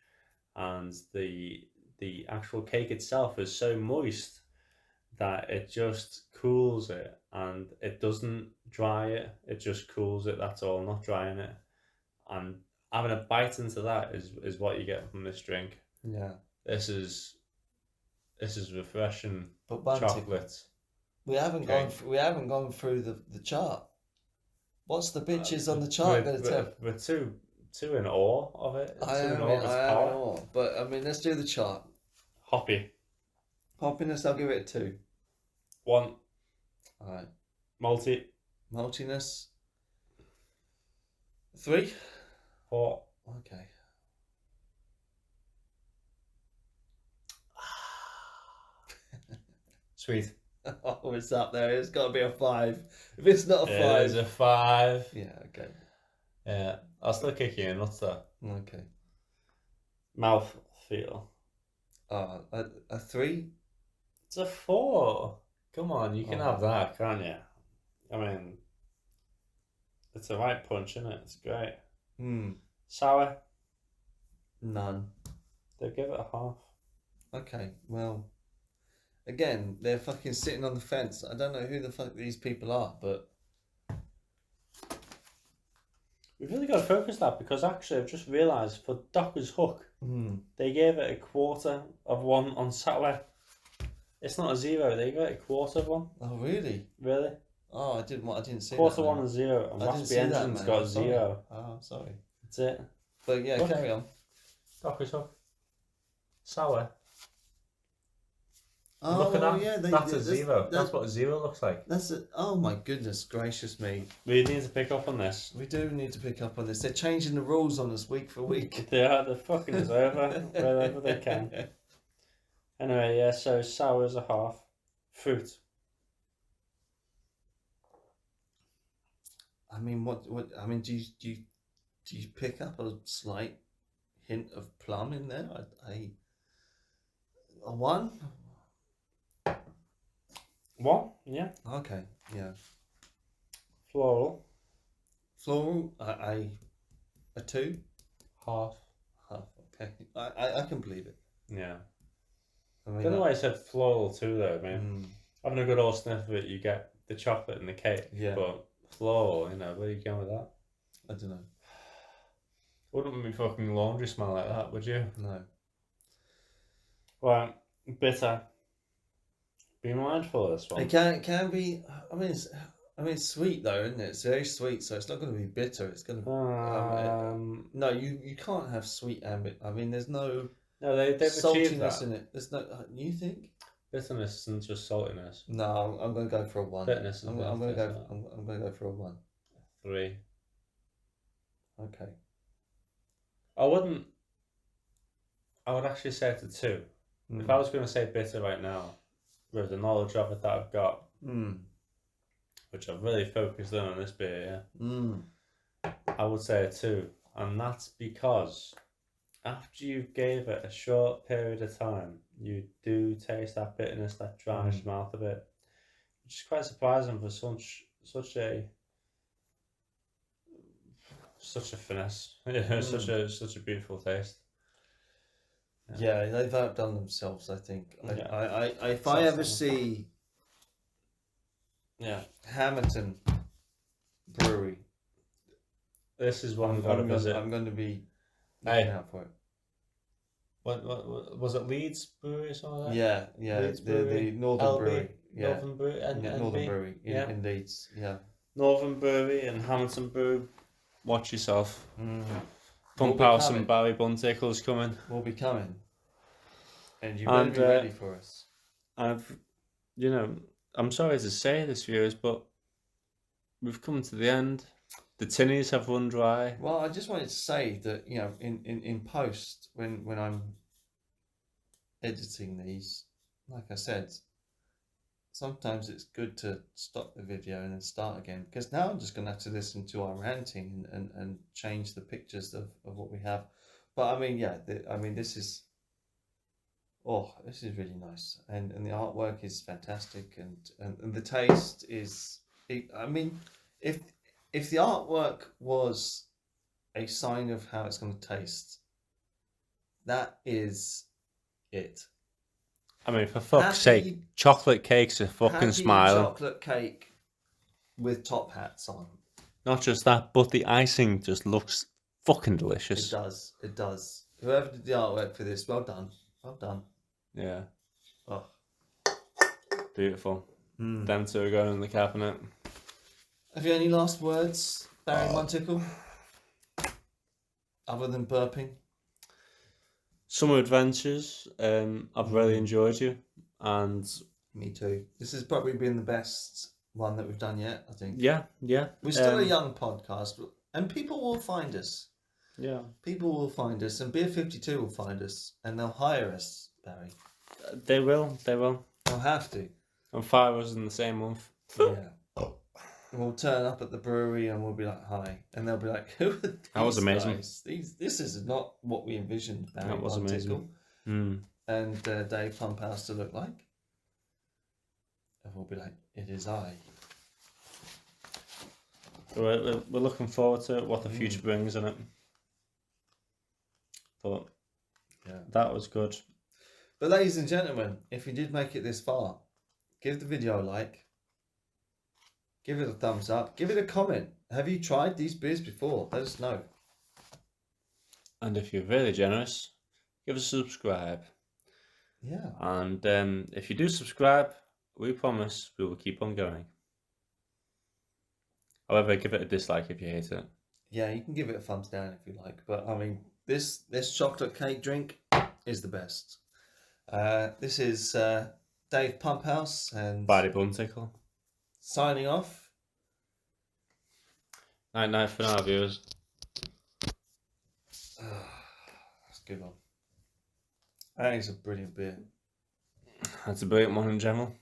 and the actual cake itself is so moist that it just cools it, and it doesn't dry it. It just cools it. That's all, not drying it. And having a bite into that is what you get from this drink. Yeah. This is refreshing But chocolate. We haven't gone through the chart. What's the bitches on the chart going to tell? We're too in awe of it. I am in awe. But I mean, let's do the chart. Hoppy. Hoppiness, I'll give it a 2. 1. All right. Maltiness. 3. 4. Okay. Sweet. Oh, it's up there. It's got to be a 5. If it's not a 5, it's a 5. Yeah. Okay. Yeah, I'll still kick you in. What's that? Okay. Mouth feel. A 3. It's a 4. Come on, you can have that, can't you? I mean, it's a right punch, isn't it? It's great. Sour. None. They'll give it a half. Okay. Well. Again, they're fucking sitting on the fence. I don't know who the fuck these people are, but we've really got to focus that, because actually I've just realised for Docker's Hook, they gave it a 1/4 on sour. It's not a 0. They gave it a 1/4. Oh really? Really? Oh, I didn't see 1/4 that. 1 and 0, and Raspberry Engine's got 0. Oh, sorry. That's it. But yeah, carry on. Docker's Hook. Sour. Oh, Look at that. Yeah, That's a 0. That's what a 0 looks like. Oh my goodness gracious me. We need to pick up on this. We do need to pick up on this. They're changing the rules on us week for week. They're fucking us over wherever they can. Anyway, yeah, so sour is a half. Fruit. I mean, what? I mean, do you pick up a slight hint of plum in there? A one? One? Yeah. Okay, yeah. Floral. Floral? A two? Half. Half. Okay, I can believe it. Yeah. I I mean, don't know why I said floral too though, man. mm, Having a good old sniff of it, you get the chocolate and the cake. Yeah. But floral, where are you going with that? I don't know. Wouldn't be fucking laundry smell like that, would you? No. Right, bitter. Be mindful of this one. It can be. It's sweet though, isn't it? It's very sweet, so it's not going to be bitter. It's going to. No, you can't have sweet ambit. I mean, there's no. No, they've achieved saltiness that. in it. There's no. You think? Bitterness isn't just saltiness. No, I'm going to go for a one. Bitterness is I'm going to go. I'm going to go for a one. 3. Okay. I would actually say it's a 2. If I was going to say bitter right now, with the knowledge of it that I've got, which I've really focused in on this beer, I would say a 2. And that's because after you gave it a short period of time, you do taste that bitterness that dries your mouth a bit, which is quite surprising for such a finesse. Such a beautiful taste. Yeah, they've outdone themselves. I think. Yeah. If I ever see Hamilton Brewery, this is one we've got to visit. I'm going to be looking out for it. What was it? Leeds Brewery or something like that? Yeah. The Northern Brewery. Yeah. Northern Brewery and Northern Brewery in Leeds. Yeah. Northern Brewery and Hamilton Brew. Watch yourself. Pumphouse and Barry Buntickle's coming. Will be coming. And you better be ready for us. I'm sorry to say this, viewers, but we've come to the end. The tinnies have run dry. Well, I just wanted to say that, in post, when I'm editing these, like I said, sometimes it's good to stop the video and then start again, because now I'm just going to have to listen to our ranting and change the pictures of what we have. But I mean, this is really nice, and the artwork is fantastic, and the taste is. I mean, if the artwork was a sign of how it's going to taste, that is it. I mean, for fuck's sake, chocolate cakes are fucking smiling. Chocolate cake with top hats on. Not just that, but the icing just looks fucking delicious. It does. Whoever did the artwork for this, well done. Well done. Yeah. Oh. Beautiful. Them two are going in the cabinet. Have you any last words, Barry Buntickle? Other than burping? Summer Adventures. I've really enjoyed you, and me too. This has probably been the best one that we've done yet, I think. Yeah. We're still a young podcast, and people will find us. Yeah. People will find us, and Beer 52 will find us, and they'll hire us, Barry. They will. They'll have to. And 5 of us in the same month. Yeah. We'll turn up at the brewery and we'll be like, hi. And they'll be like, who are these That was amazing. guys? This is not what we envisioned Barry That was Buntickle amazing. and Dave Pumphouse to look like. And we'll be like, it is I. We're looking forward to what the future brings in it. But that was good. But ladies and gentlemen, if you did make it this far, give the video a like. Give it a thumbs up. Give it a comment. Have you tried these beers before? Let us know. And if you're really generous, give us a subscribe. Yeah. And if you do subscribe, we promise we will keep on going. However, give it a dislike if you hate it. Yeah, you can give it a thumbs down if you like. But I mean, this chocolate cake drink is the best. This is Dave Pumphouse and Barry Buntickle. Signing off. Night for now, viewers. That's a good one. That is a brilliant beer. That's a brilliant one in general.